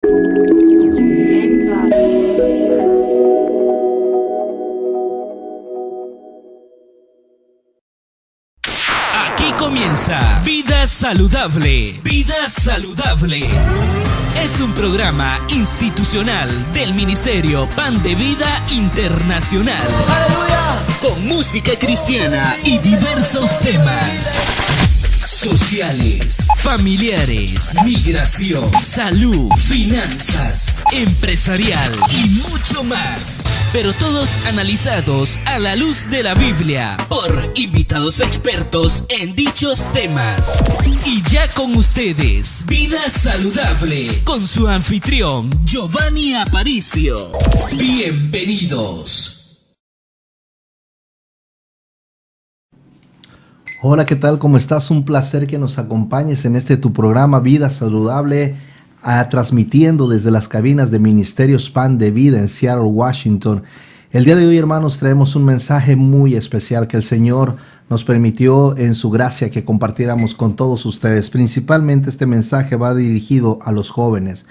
Aquí comienza Vida Saludable. Vida Saludable. Es un programa institucional del Ministerio Pan de Vida Internacional. ¡Aleluya! Con música cristiana y diversos temas sociales, familiares, migración, salud, finanzas, empresarial y mucho más. Pero todos analizados a la luz de la Biblia por invitados expertos en dichos temas. Y ya con ustedes, Vida Saludable, con su anfitrión Giovanni Aparicio. Bienvenidos. Hola, ¿qué tal? ¿Cómo estás? Un placer que nos acompañes en tu programa Vida Saludable, transmitiendo desde las cabinas de Ministerios Pan de Vida en Seattle, Washington. El día de hoy, hermanos, traemos un mensaje muy especial que el Señor nos permitió en su gracia que compartiéramos con todos ustedes. Principalmente este mensaje va dirigido a los jóvenes.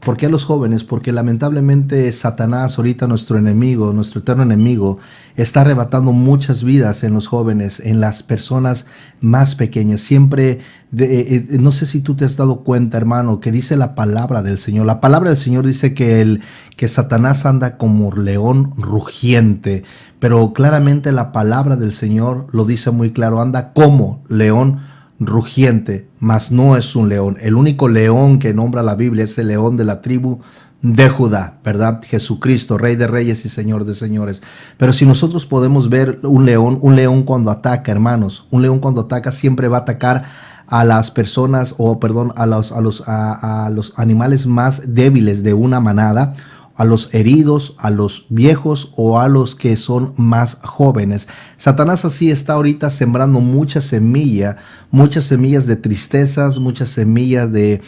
¿Por qué a los jóvenes? Porque lamentablemente Satanás, ahorita nuestro enemigo, nuestro eterno enemigo, está arrebatando muchas vidas en los jóvenes, en las personas más pequeñas. Siempre, no sé si tú te has dado cuenta, hermano, que dice la palabra del Señor. La palabra del Señor dice que Satanás anda como león rugiente, pero claramente la palabra del Señor lo dice muy claro, anda como león rugiente, mas no es un león. El único león que nombra la Biblia es el león de la tribu de Judá, ¿verdad? Jesucristo, Rey de Reyes y Señor de Señores. Pero si nosotros podemos ver un león cuando ataca, hermanos, un león cuando ataca siempre va a atacar a las personas, a los animales más débiles de una manada, a los heridos, a los viejos o a los que son más jóvenes. Satanás así está ahorita sembrando muchas semillas de tristezas, muchas semillas de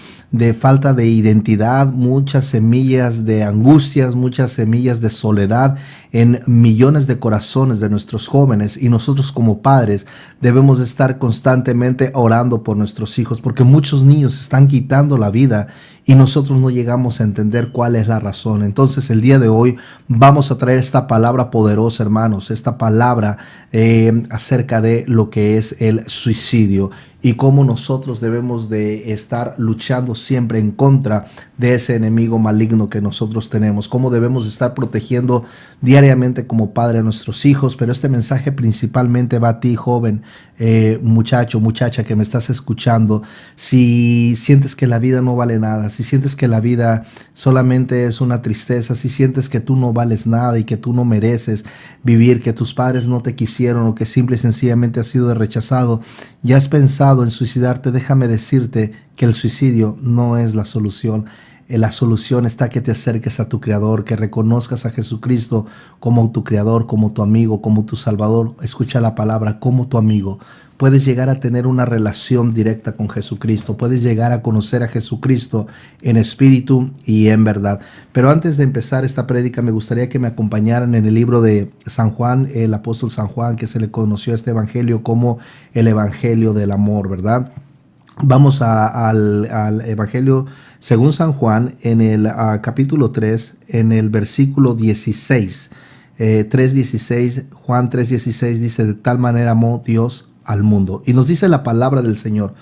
falta de identidad, muchas semillas de angustias, muchas semillas de soledad en millones de corazones de nuestros jóvenes. Y nosotros como padres debemos estar constantemente orando por nuestros hijos, porque muchos niños están quitando la vida y nosotros no llegamos a entender cuál es la razón. Entonces el día de hoy vamos a traer esta palabra poderosa, hermanos, esta palabra acerca de lo que es el suicidio y cómo nosotros debemos de estar luchando siempre en contra de ese enemigo maligno que nosotros tenemos, cómo debemos estar protegiendo diariamente como padre a nuestros hijos. Pero este mensaje principalmente va a ti, joven, muchacho, muchacha que me estás escuchando. Si sientes que la vida no vale nada, si sientes que la vida solamente es una tristeza, si sientes que tú no vales nada y que tú no mereces vivir, que tus padres no te quisieron o que simple y sencillamente has sido rechazado, ya has pensado en suicidarte, déjame decirte que el suicidio no es la solución. La solución está que te acerques a tu Creador, que reconozcas a Jesucristo como tu Creador, como tu amigo, como tu Salvador. Escucha la palabra, como tu amigo. Puedes llegar a tener una relación directa con Jesucristo. Puedes llegar a conocer a Jesucristo en espíritu y en verdad. Pero antes de empezar esta prédica, me gustaría que me acompañaran en el libro de San Juan, el apóstol San Juan, que se le conoció a este evangelio como el evangelio del amor, ¿verdad? Vamos al evangelio según San Juan, en el capítulo 3, en el versículo 16. 3:16, Juan 3:16 dice: de tal manera amó Dios al mundo. Y nos dice la palabra del Señor: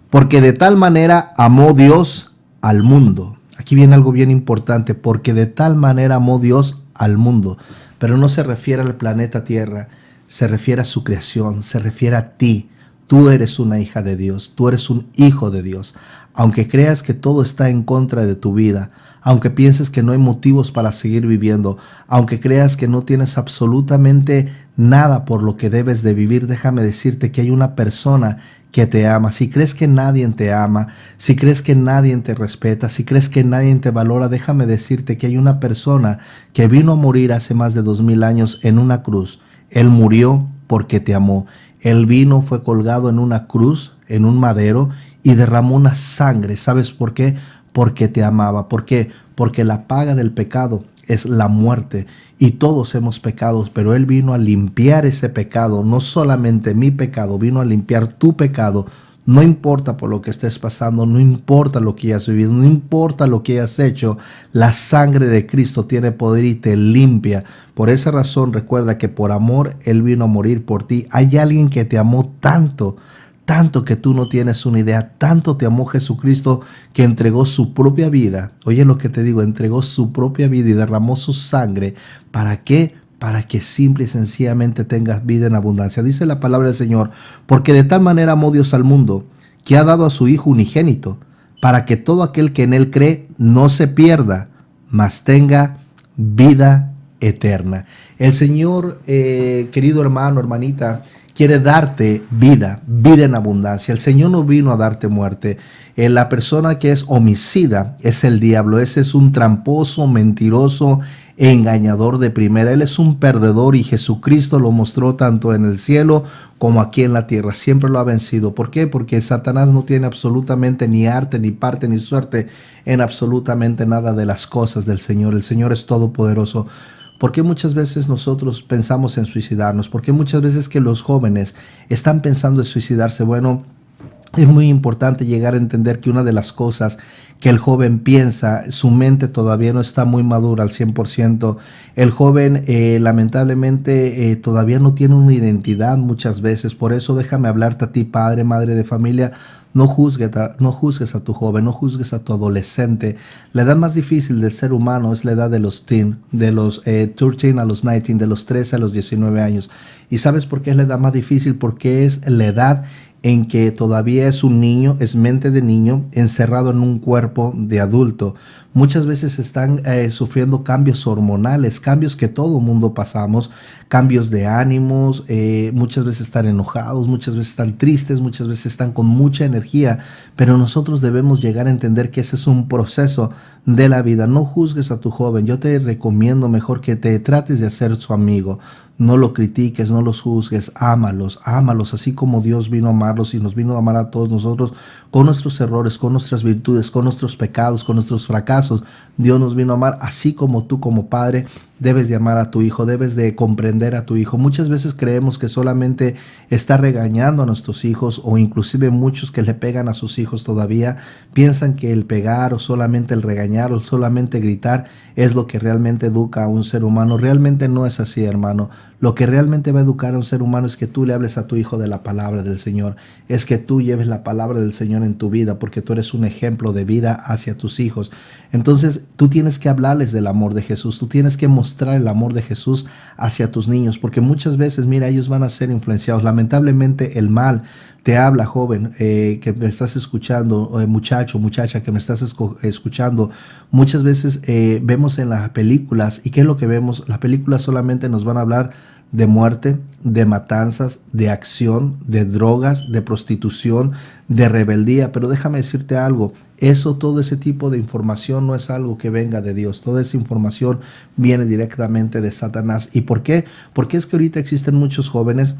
porque de tal manera amó Dios al mundo. Aquí viene algo bien importante: porque de tal manera amó Dios al mundo. Pero no se refiere al planeta Tierra, se refiere a su creación, se refiere a ti. Tú eres una hija de Dios, tú eres un hijo de Dios. Aunque creas que todo está en contra de tu vida, aunque pienses que no hay motivos para seguir viviendo, aunque creas que no tienes absolutamente nada por lo que debes de vivir, déjame decirte que hay una persona que te ama. Si crees que nadie te ama, si crees que nadie te respeta, si crees que nadie te valora, déjame decirte que hay una persona que vino a morir hace más de 2000 años en una cruz. Él murió porque te amó. Él vino, fue colgado en una cruz, en un madero, y derramó una sangre. ¿Sabes por qué? Porque te amaba. ¿Por qué? Porque la paga del pecado es la muerte, y todos hemos pecado, pero Él vino a limpiar ese pecado. No solamente mi pecado, vino a limpiar tu pecado, No importa por lo que estés pasando, no importa lo que hayas vivido, no importa lo que hayas hecho, la sangre de Cristo tiene poder y te limpia. Por esa razón recuerda que por amor Él vino a morir por ti. Hay alguien que te amó tanto, tanto que tú no tienes una idea. Tanto te amó Jesucristo que entregó su propia vida. Oye lo que te digo, entregó su propia vida y derramó su sangre. ¿Para qué? Para que simple y sencillamente tengas vida en abundancia. Dice la palabra del Señor, porque de tal manera amó Dios al mundo, que ha dado a su Hijo unigénito, para que todo aquel que en Él cree no se pierda, mas tenga vida eterna. El Señor, querido hermano, hermanita, quiere darte vida, vida en abundancia. El Señor no vino a darte muerte. La persona que es homicida es el diablo. Ese es un tramposo, mentiroso, engañador de primera. Él es un perdedor y Jesucristo lo mostró tanto en el cielo como aquí en la tierra. Siempre lo ha vencido. ¿Por qué? Porque Satanás no tiene absolutamente ni arte, ni parte, ni suerte en absolutamente nada de las cosas del Señor. El Señor es todopoderoso. ¿Por qué muchas veces nosotros pensamos en suicidarnos? ¿Por qué muchas veces que los jóvenes están pensando en suicidarse? Bueno, es muy importante llegar a entender que una de las cosas que el joven piensa, su mente todavía no está muy madura al 100%. El joven lamentablemente todavía no tiene una identidad muchas veces. Por eso déjame hablarte a ti, padre, madre de familia. No juzgues a tu joven, no juzgues a tu adolescente. La edad más difícil del ser humano es la edad de los teen, de los 13 a los 19, de los 13 a los 19 años. ¿Y sabes por qué es la edad más difícil? Porque es la edad en que todavía es un niño, es mente de niño, encerrado en un cuerpo de adulto. Muchas veces están sufriendo cambios hormonales, cambios que todo mundo pasamos, cambios de ánimos, muchas veces están enojados, muchas veces están tristes, muchas veces están con mucha energía, pero nosotros debemos llegar a entender que ese es un proceso de la vida. No juzgues a tu joven, yo te recomiendo mejor que te trates de hacer su amigo. No lo critiques, no los juzgues, ámalos así como Dios vino a amarlos y nos vino a amar a todos nosotros con nuestros errores, con nuestras virtudes, con nuestros pecados, con nuestros fracasos. Dios nos vino a amar así como tú como padre debes de amar a tu hijo, debes de comprender a tu hijo. Muchas veces creemos que solamente está regañando a nuestros hijos o inclusive muchos que le pegan a sus hijos todavía piensan que el pegar o solamente el regañar o solamente gritar es lo que realmente educa a un ser humano. Realmente no es así, hermano. Lo que realmente va a educar a un ser humano es que tú le hables a tu hijo de la palabra del Señor. Es que tú lleves la palabra del Señor en tu vida porque tú eres un ejemplo de vida hacia tus hijos. Entonces tú tienes que hablarles del amor de Jesús. Tú tienes que mostrar el amor de Jesús hacia tus niños porque muchas veces, mira, ellos van a ser influenciados. Lamentablemente el mal te habla, joven, que me estás escuchando, muchacho, muchacha, que me estás escuchando. Muchas veces vemos en las películas, ¿y qué es lo que vemos? Las películas solamente nos van a hablar de muerte, de matanzas, de acción, de drogas, de prostitución, de rebeldía. Pero déjame decirte algo, todo ese tipo de información no es algo que venga de Dios. Toda esa información viene directamente de Satanás. ¿Y por qué? Porque es que ahorita existen muchos jóvenes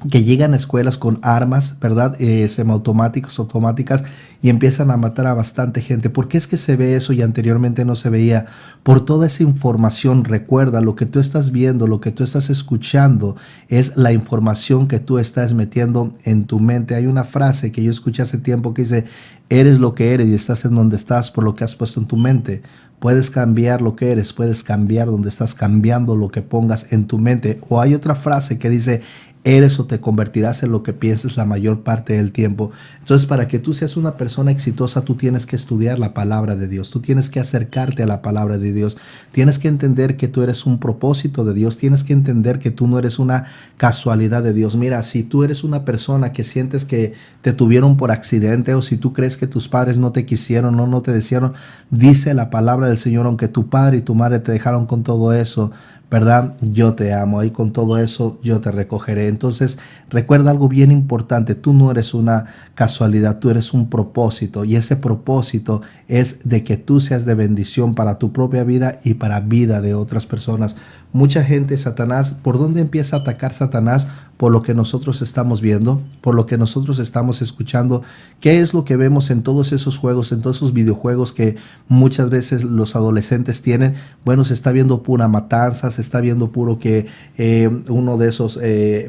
que llegan a escuelas con armas, ¿verdad? Semiautomáticas, automáticas y empiezan a matar a bastante gente. ¿Por qué es que se ve eso y anteriormente no se veía? Por toda esa información. Recuerda, lo que tú estás viendo, lo que tú estás escuchando es la información que tú estás metiendo en tu mente. Hay una frase que yo escuché hace tiempo que dice, eres lo que eres y estás en donde estás por lo que has puesto en tu mente. Puedes cambiar lo que eres, puedes cambiar donde estás, cambiando lo que pongas en tu mente. O hay otra frase que dice, eres o te convertirás en lo que pienses la mayor parte del tiempo. Entonces, para que tú seas una persona exitosa, tú tienes que estudiar la palabra de Dios. Tú tienes que acercarte a la palabra de Dios. Tienes que entender que tú eres un propósito de Dios. Tienes que entender que tú no eres una casualidad de Dios. Mira, si tú eres una persona que sientes que te tuvieron por accidente o si tú crees que tus padres no te quisieron o no te desearon, dice la palabra del Señor, aunque tu padre y tu madre te dejaron con todo eso, ¿verdad? Yo te amo y con todo eso yo te recogeré. Entonces recuerda algo bien importante, tú no eres una casualidad, tú eres un propósito y ese propósito es de que tú seas de bendición para tu propia vida y para vida de otras personas. Mucha gente, Satanás, ¿por dónde empieza a atacar Satanás? Por lo que nosotros estamos viendo, por lo que nosotros estamos escuchando. ¿Qué es lo que vemos en todos esos juegos, en todos esos videojuegos que muchas veces los adolescentes tienen? Bueno, se está viendo pura matanza, se está viendo puro que uno de esos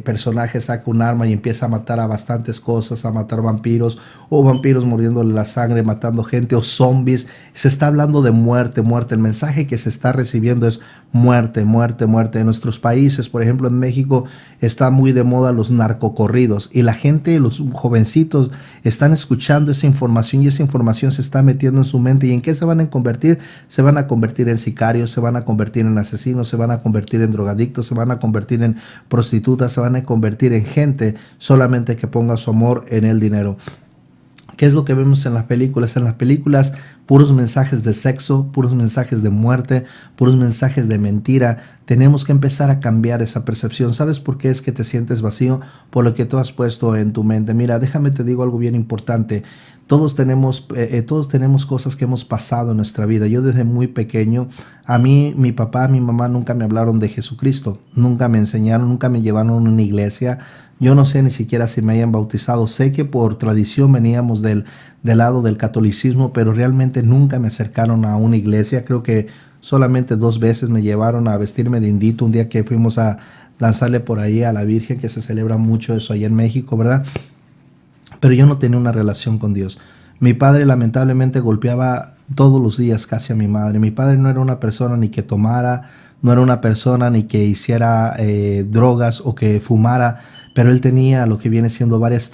personajes saca un arma y empieza a matar a bastantes cosas, a matar vampiros, o vampiros mordiéndole la sangre, matando gente, o zombies. Se está hablando de muerte, muerte. El mensaje que se está recibiendo es muerte, muerte, muerte. En nuestros países, por ejemplo en México, está muy de moda los narcocorridos y la gente, los jovencitos están escuchando esa información y esa información se está metiendo en su mente. ¿Y en qué se van a convertir? Se van a convertir en sicarios, se van a convertir en asesinos, se van a convertir en drogadictos, se van a convertir en prostitutas, se van a convertir en gente solamente que ponga su amor en el dinero. ¿Qué es lo que vemos en las películas? En las películas, puros mensajes de sexo, puros mensajes de muerte, puros mensajes de mentira. Tenemos que empezar a cambiar esa percepción. ¿Sabes por qué es que te sientes vacío? Por lo que tú has puesto en tu mente. Mira, déjame te digo algo bien importante. Todos tenemos cosas que hemos pasado en nuestra vida. Yo desde muy pequeño, a mí, mi papá, mi mamá nunca me hablaron de Jesucristo. Nunca me enseñaron, nunca me llevaron a una iglesia. Yo no sé ni siquiera si me hayan bautizado. Sé que por tradición veníamos del lado del catolicismo, pero realmente nunca me acercaron a una iglesia. Creo que solamente 2 veces me llevaron a vestirme de indito. Un día que fuimos a lanzarle por ahí a la Virgen, que se celebra mucho eso allá en México, ¿verdad? Pero yo no tenía una relación con Dios. Mi padre lamentablemente golpeaba todos los días casi a mi madre. Mi padre no era una persona ni que tomara, no era una persona ni que hiciera drogas o que fumara, pero él tenía lo que viene siendo varias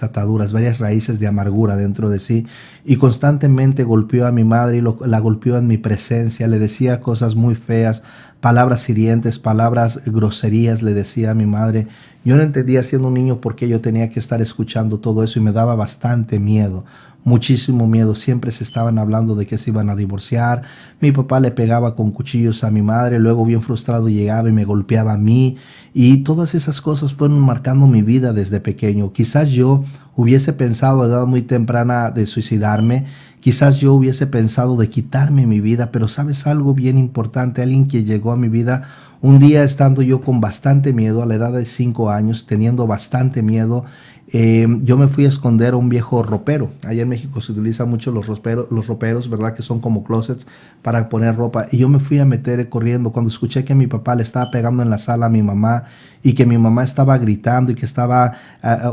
ataduras, varias raíces de amargura dentro de sí, y constantemente golpeó a mi madre y la golpeó en mi presencia, le decía cosas muy feas, palabras hirientes, palabras groserías le decía a mi madre. Yo no entendía siendo un niño por qué yo tenía que estar escuchando todo eso y me daba bastante miedo. Muchísimo miedo. Siempre se estaban hablando de que se iban a divorciar. Mi papá le pegaba con cuchillos a mi madre, luego bien frustrado llegaba y me golpeaba a mí, y todas esas cosas fueron marcando mi vida desde pequeño. Quizás yo hubiese pensado a edad muy temprana de suicidarme, quizás yo hubiese pensado de quitarme mi vida, pero ¿sabes algo bien importante? Alguien que llegó a mi vida un día estando yo con bastante miedo, a la edad de 5 años, teniendo bastante miedo. Yo me fui a esconder a un viejo ropero. Allá en México se utilizan mucho los roperos, ¿verdad? Que son como closets para poner ropa. Y yo me fui a meter corriendo cuando escuché que mi papá le estaba pegando en la sala a mi mamá y que mi mamá estaba gritando y que estaba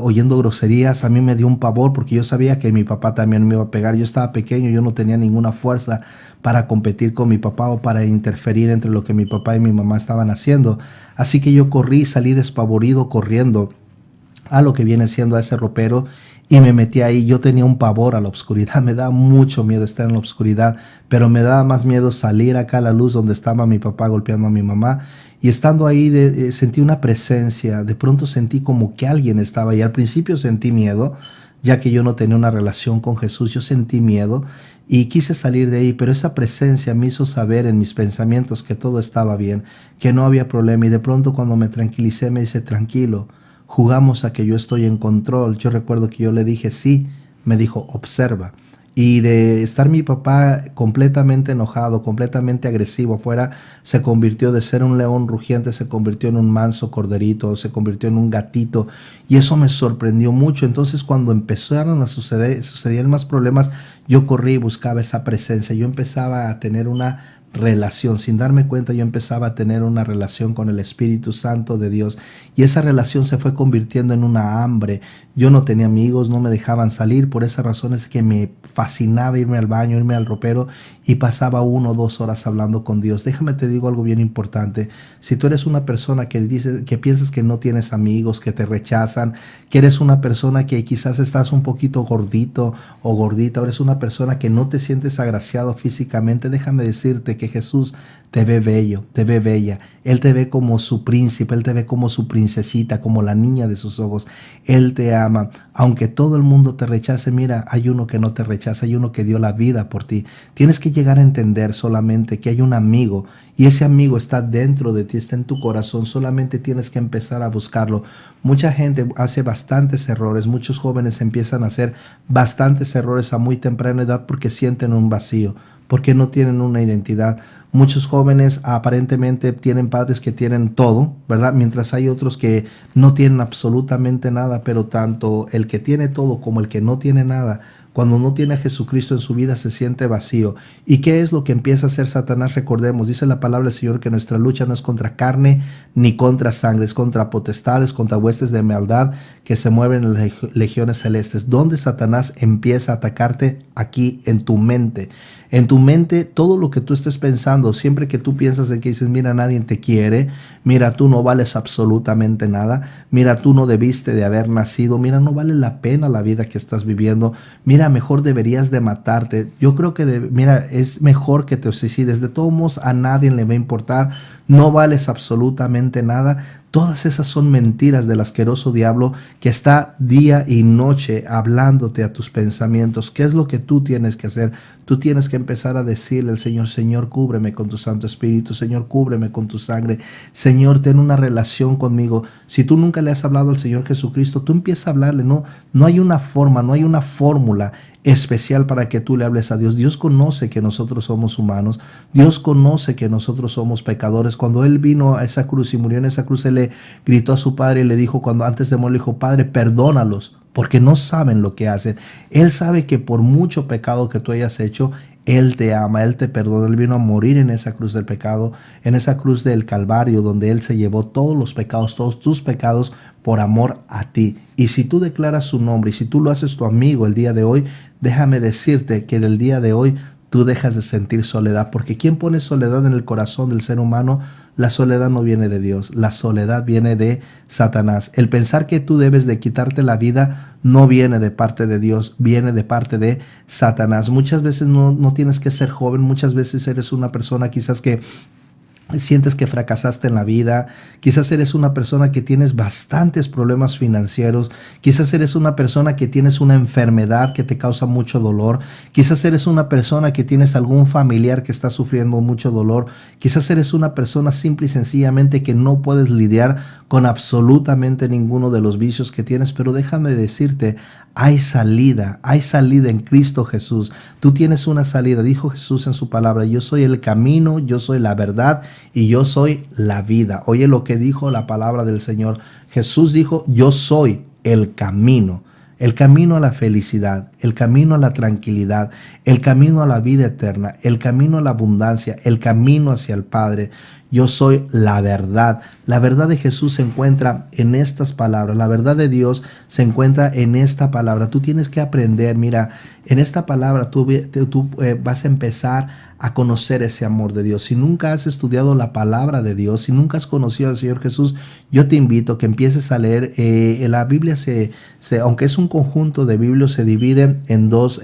oyendo groserías. A mí me dio un pavor porque yo sabía que mi papá también me iba a pegar. Yo estaba pequeño, yo no tenía ninguna fuerza para competir con mi papá o para interferir entre lo que mi papá y mi mamá estaban haciendo. Así que yo corrí, salí despavorido corriendo a lo que viene siendo a ese ropero y me metí ahí. Yo tenía un pavor a la oscuridad, me daba mucho miedo estar en la oscuridad, pero me daba más miedo salir acá a la luz donde estaba mi papá golpeando a mi mamá. Y estando ahí sentí una presencia, de pronto sentí como que alguien estaba ahí. Al principio sentí miedo, ya que yo no tenía una relación con Jesús, yo sentí miedo y quise salir de ahí, pero esa presencia me hizo saber en mis pensamientos que todo estaba bien, que no había problema. Y de pronto cuando me tranquilicé me dice: tranquilo, jugamos a que yo estoy en control. Yo recuerdo que yo le dije sí, me dijo observa. Y de estar mi papá completamente enojado, completamente agresivo afuera, se convirtió de ser un león rugiente, se convirtió en un manso corderito, se convirtió en un gatito. Y eso me sorprendió mucho. Entonces cuando empezaron a suceder más problemas, yo corrí y buscaba esa presencia. Yo empezaba a tener una relación, sin darme cuenta yo empezaba a tener una relación con el Espíritu Santo de Dios, y esa relación se fue convirtiendo en una hambre. Yo no tenía amigos, no me dejaban salir, por esa razón es que me fascinaba irme al baño, irme al ropero, y pasaba 1 o 2 horas hablando con Dios. Déjame te digo algo bien importante: si tú eres una persona que piensas que no tienes amigos, que te rechazan, que eres una persona que quizás estás un poquito gordito o gordita, o eres una persona que no te sientes agraciado físicamente, déjame decirte que Jesús te ve bello, te ve bella. Él te ve como su príncipe, Él te ve como su princesita, como la niña de sus ojos. Él te ama. Aunque todo el mundo te rechace, mira, hay uno que no te rechaza, hay uno que dio la vida por ti. Tienes que llegar a entender solamente que hay un amigo, y ese amigo está dentro de ti, está en tu corazón. Solamente tienes que empezar a buscarlo. Mucha gente hace bastantes errores, muchos jóvenes empiezan a hacer bastantes errores a muy temprana edad porque sienten un vacío, porque no tienen una identidad. Muchos jóvenes aparentemente tienen padres que tienen todo, ¿verdad? Mientras hay otros que no tienen absolutamente nada, pero tanto el que tiene todo como el que no tiene nada, cuando no tiene a Jesucristo en su vida, se siente vacío. ¿Y qué es lo que empieza a hacer Satanás? Recordemos, dice la palabra del Señor que nuestra lucha no es contra carne ni contra sangre, es contra potestades, contra huestes de maldad que se mueven en las legiones celestes. ¿Dónde Satanás empieza a atacarte? Aquí, en tu mente. En tu mente, todo lo que tú estés pensando, siempre que tú piensas en que dices, mira, nadie te quiere, mira, tú no vales absolutamente nada, mira, tú no debiste de haber nacido, mira, no vale la pena la vida que estás viviendo, mira, mejor deberías de matarte. Yo creo que, mira, es mejor que te suicides. De todos modos, a nadie le va a importar, no vales absolutamente nada. Todas esas son mentiras del asqueroso diablo que está día y noche hablándote a tus pensamientos. ¿Qué es lo que tú tienes que hacer? Tú tienes que empezar a decirle al Señor, Señor, cúbreme con tu Santo Espíritu, Señor, cúbreme con tu sangre, Señor, ten una relación conmigo. Si tú nunca le has hablado al Señor Jesucristo, tú empiezas a hablarle. No hay una forma, no hay una fórmula especial para que tú le hables a Dios. Dios conoce que nosotros somos humanos. Dios conoce que nosotros somos pecadores. Cuando Él vino a esa cruz y murió en esa cruz, Él le gritó a su Padre y le dijo, cuando antes de morir, le dijo, Padre, perdónalos, porque no saben lo que hacen. Él sabe que por mucho pecado que tú hayas hecho, Él te ama, Él te perdona. Él vino a morir en esa cruz del pecado, en esa cruz del Calvario, donde Él se llevó todos los pecados, todos tus pecados, por amor a ti. Y si tú declaras su nombre y si tú lo haces tu amigo el día de hoy, déjame decirte que del día de hoy tú dejas de sentir soledad, porque ¿quién pone soledad en el corazón del ser humano? La soledad no viene de Dios, la soledad viene de Satanás. El pensar que tú debes de quitarte la vida no viene de parte de Dios, viene de parte de Satanás. Muchas veces no tienes que ser joven, muchas veces eres una persona quizás que sientes que fracasaste en la vida, quizás eres una persona que tienes bastantes problemas financieros, quizás eres una persona que tienes una enfermedad que te causa mucho dolor, quizás eres una persona que tienes algún familiar que está sufriendo mucho dolor, quizás eres una persona simple y sencillamente que no puedes lidiar con absolutamente ninguno de los vicios que tienes, pero déjame decirte, hay salida en Cristo Jesús. Tú tienes una salida, dijo Jesús en su palabra, yo soy el camino, yo soy la verdad y yo soy la vida. Oye lo que dijo la palabra del Señor. Jesús dijo, yo soy el camino a la felicidad, el camino a la tranquilidad, el camino a la vida eterna, el camino a la abundancia, el camino hacia el Padre. Yo soy la verdad. La verdad de Jesús se encuentra en estas palabras. La verdad de Dios se encuentra en esta palabra. Tú tienes que aprender, mira, en esta palabra tú vas a empezar a conocer ese amor de Dios. Si nunca has estudiado la palabra de Dios, si nunca has conocido al Señor Jesús, yo te invito a que empieces a leer. La Biblia, aunque es un conjunto de Biblias, se divide en dos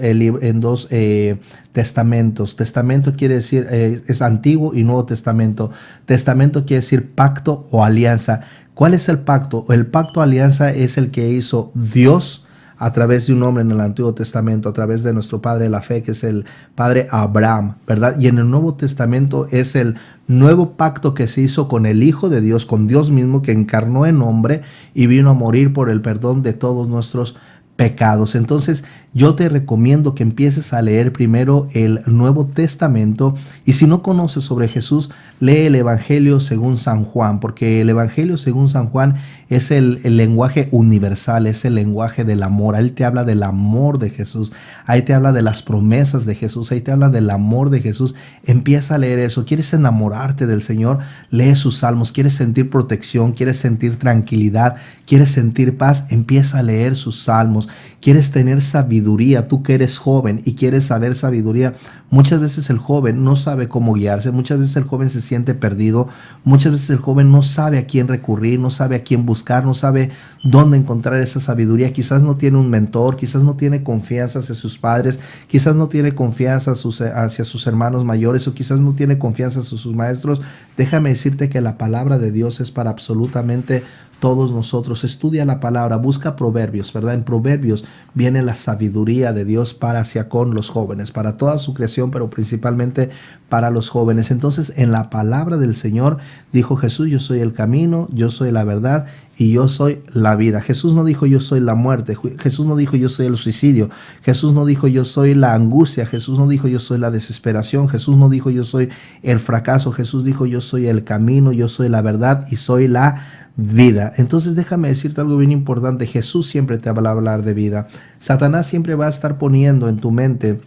testamentos. Testamento quiere decir, es Antiguo y Nuevo Testamento. Testamento quiere decir pacto o alianza. ¿Cuál es el pacto? El pacto o alianza es el que hizo Dios a través de un hombre en el Antiguo Testamento, a través de nuestro padre de la fe, que es el padre Abraham, ¿verdad? Y en el Nuevo Testamento es el nuevo pacto que se hizo con el Hijo de Dios, con Dios mismo, que encarnó en hombre y vino a morir por el perdón de todos nuestros pecados. Entonces yo te recomiendo que empieces a leer primero el Nuevo Testamento, y si no conoces sobre Jesús, lee el Evangelio según San Juan, porque el Evangelio según San Juan es el lenguaje universal, es el lenguaje del amor. Ahí te habla del amor de Jesús, ahí te habla de las promesas de Jesús, ahí te habla del amor de Jesús. Empieza a leer eso. ¿Quieres enamorarte del Señor? Lee sus salmos. ¿Quieres sentir protección? ¿Quieres sentir tranquilidad? ¿Quieres sentir paz? Empieza a leer sus salmos. ¿Quieres tener sabiduría? Tú que eres joven y quieres saber sabiduría. Muchas veces el joven no sabe cómo guiarse, muchas veces el joven se siente perdido, muchas veces el joven no sabe a quién recurrir, no sabe a quién buscar, no sabe dónde encontrar esa sabiduría. Quizás no tiene un mentor, quizás no tiene confianza hacia sus padres, quizás no tiene confianza hacia sus hermanos mayores, o quizás no tiene confianza hacia sus maestros. Déjame decirte que la palabra de Dios es para absolutamente todos nosotros. Estudia la palabra, busca Proverbios, ¿verdad? En Proverbios viene la sabiduría de Dios para hacia con los jóvenes, para toda su creación. expresión, pero principalmente para los jóvenes. Entonces, en la palabra del Señor dijo Jesús: yo soy el camino, yo soy la verdad y yo soy la vida. Jesús no dijo yo soy la muerte, Jesús no dijo yo soy el suicidio, Jesús no dijo yo soy la angustia, Jesús no dijo yo soy la desesperación, Jesús no dijo yo soy el fracaso, Jesús dijo yo soy el camino, yo soy la verdad y soy la vida. Entonces déjame decirte algo bien importante: Jesús siempre te va a hablar de vida. Satanás siempre va a estar poniendo en tu mente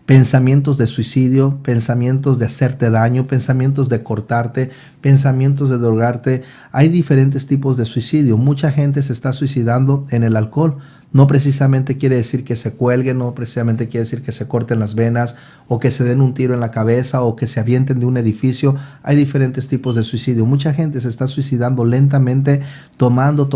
pensamientos de suicidio, pensamientos de hacerte daño, pensamientos de cortarte, pensamientos de drogarte. Hay diferentes tipos de suicidio. Mucha gente se está suicidando en el alcohol. No precisamente quiere decir que se cuelguen, no precisamente quiere decir que se corten las venas o que se den un tiro en la cabeza o que se avienten de un edificio. Hay diferentes tipos de suicidio. Mucha gente se está suicidando lentamente, tomando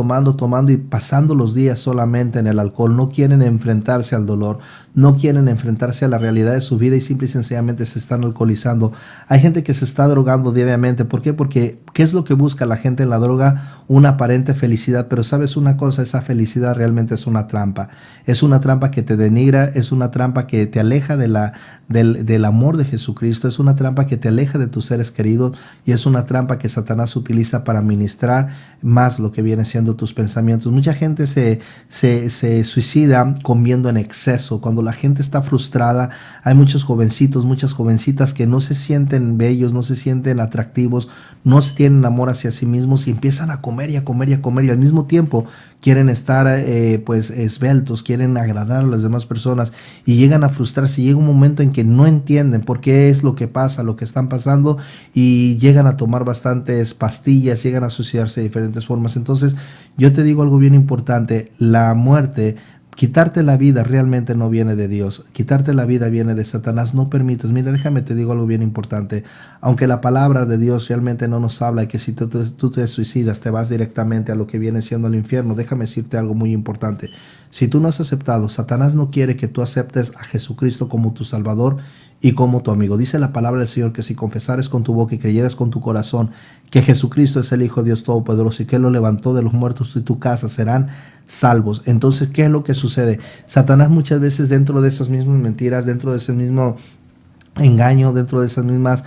y pasando los días solamente en el alcohol. No quieren enfrentarse al dolor, no quieren enfrentarse a la realidad de su vida y simple y sencillamente se están alcoholizando. Hay gente que se está drogando diariamente. ¿Por qué? Porque ¿qué es lo que busca la gente en la droga? Una aparente felicidad. Pero ¿sabes una cosa? Esa felicidad realmente es una trampa. Es una trampa que te denigra, es una trampa que te aleja del amor de Jesucristo, es una trampa que te aleja de tus seres queridos y es una trampa que Satanás utiliza para ministrar más lo que viene siendo tus pensamientos. Mucha gente se suicida comiendo en exceso. Cuando la gente está frustrada, hay muchos jovencitos, muchas jovencitas que no se sienten bellos, no se sienten atractivos, no tienen amor hacia sí mismos y empiezan a comer y a comer y a comer y al mismo tiempo quieren estar esbeltos, quieren agradar a las demás personas y llegan a frustrarse. Llega un momento en que no entienden por qué es lo que pasa, lo que están pasando y llegan a tomar bastantes pastillas, llegan a suicidarse de diferentes formas. Entonces yo te digo algo bien importante: la muerte, quitarte la vida realmente no viene de Dios, quitarte la vida viene de Satanás. No permitas, mira, déjame te digo algo bien importante: aunque la palabra de Dios realmente no nos habla de que si tú te suicidas te vas directamente a lo que viene siendo el infierno, déjame decirte algo muy importante. Si tú no has aceptado, Satanás no quiere que tú aceptes a Jesucristo como tu Salvador y como tu amigo. Dice la palabra del Señor que si confesares con tu boca y creyeras con tu corazón que Jesucristo es el Hijo de Dios Todopoderoso y que Él lo levantó de los muertos, tú y tu casa serán salvos. Entonces, ¿qué es lo que sucede? Satanás muchas veces, dentro de esas mismas mentiras, dentro de ese mismo engaño, dentro de esas mismas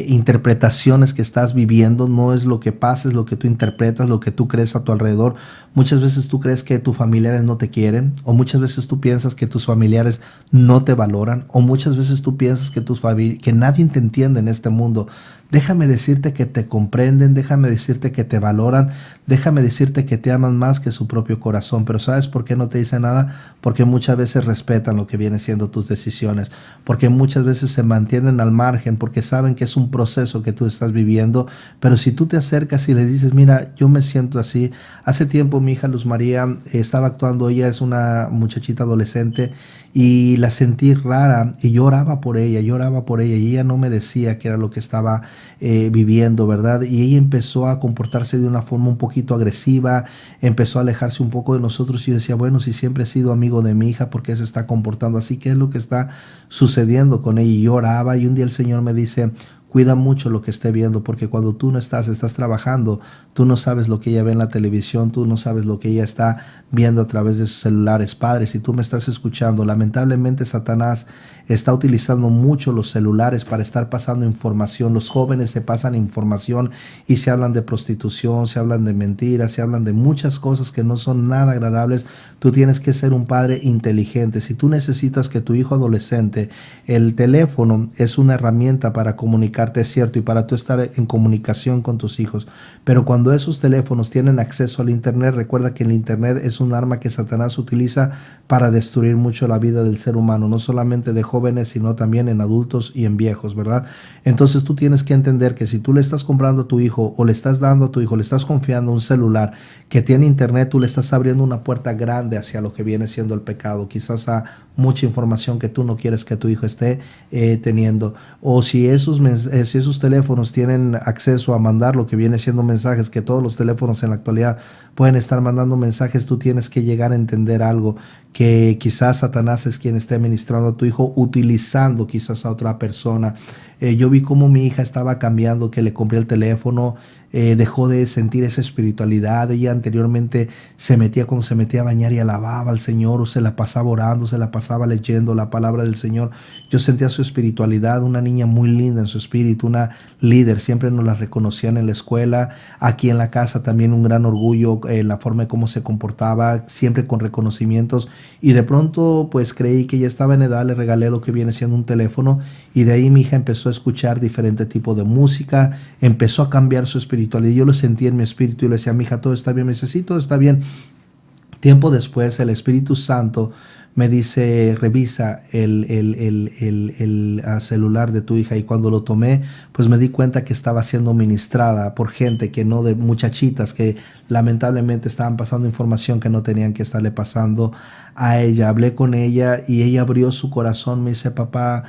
interpretaciones que estás viviendo, no es lo que pasa, es lo que tú interpretas, lo que tú crees a tu alrededor. Muchas veces tú crees que tus familiares no te quieren, o muchas veces tú piensas que tus familiares no te valoran, o muchas veces tú piensas que nadie te entiende en este mundo. Déjame decirte que te comprenden, déjame decirte que te valoran, déjame decirte que te aman más que su propio corazón. Pero ¿sabes por qué no te dicen nada? Porque muchas veces respetan lo que viene siendo tus decisiones, porque muchas veces se mantienen al margen, porque saben que es un proceso que tú estás viviendo. Pero si tú te acercas y le dices: mira, yo me siento así. Hace tiempo mi hija Luz María estaba actuando, ella es una muchachita adolescente y la sentí rara y lloraba por ella y ella no me decía qué era lo que estaba viviendo, ¿verdad? Y ella empezó a comportarse de una forma un poquito agresiva, empezó a alejarse un poco de nosotros y yo decía: bueno, si siempre he sido amigo de mi hija, ¿por qué se está comportando así? ¿Qué es lo que está sucediendo con ella? Y yo oraba y un día el Señor me dice: cuida mucho lo que esté viendo, porque cuando tú no estás trabajando, tú no sabes lo que ella ve en la televisión, tú no sabes lo que ella está viendo a través de sus celulares. Padre, si tú me estás escuchando, lamentablemente Satanás está utilizando mucho los celulares para estar pasando información. Los jóvenes se pasan información y se hablan de prostitución, se hablan de mentiras, se hablan de muchas cosas que no son nada agradables. Tú tienes que ser un padre inteligente. Si tú necesitas que tu hijo adolescente, el teléfono es una herramienta para comunicarte, es cierto, y para tú estar en comunicación con tus hijos. Pero cuando esos teléfonos tienen acceso al internet, recuerda que el internet es un arma que Satanás utiliza para destruir mucho la vida del ser humano, no solamente de jóvenes, sino también en adultos y en viejos, ¿verdad? Entonces tú tienes que entender que si tú le estás comprando a tu hijo o le estás dando a tu hijo, le estás confiando un celular que tiene internet, tú le estás abriendo una puerta grande hacia lo que viene siendo el pecado, quizás a mucha información que tú no quieres que tu hijo esté teniendo. O si esos teléfonos tienen acceso a mandar lo que viene siendo mensajes, que todos los teléfonos en la actualidad pueden estar mandando mensajes, tú tienes que llegar a entender algo, que quizás Satanás es quien esté ministrando a tu hijo, utilizando quizás a otra persona. Yo vi cómo mi hija estaba cambiando, que le compré el teléfono, dejó de sentir esa espiritualidad. Ella anteriormente cuando se metía a bañar y alababa al Señor, o se la pasaba orando, se la pasaba leyendo la palabra del Señor. Yo sentía su espiritualidad, una niña muy linda en su espíritu, una líder, siempre nos la reconocían en la escuela, aquí en la casa también un gran orgullo en la forma de cómo se comportaba, siempre con reconocimientos, y de pronto pues creí que ya estaba en edad, le regalé lo que viene siendo un teléfono, y de ahí mi hija empezó a escuchar diferente tipo de música, empezó a cambiar su espiritualidad. Yo lo sentí en mi espíritu y le decía, mi hija, todo está bien. Me dice, sí, todo está bien. Tiempo después, el Espíritu Santo me dice, revisa el celular de tu hija, y cuando lo tomé, pues me di cuenta que estaba siendo ministrada por gente que no, de muchachitas que lamentablemente estaban pasando información que no tenían que estarle pasando a ella. Hablé con ella y ella abrió su corazón, me dice, papá,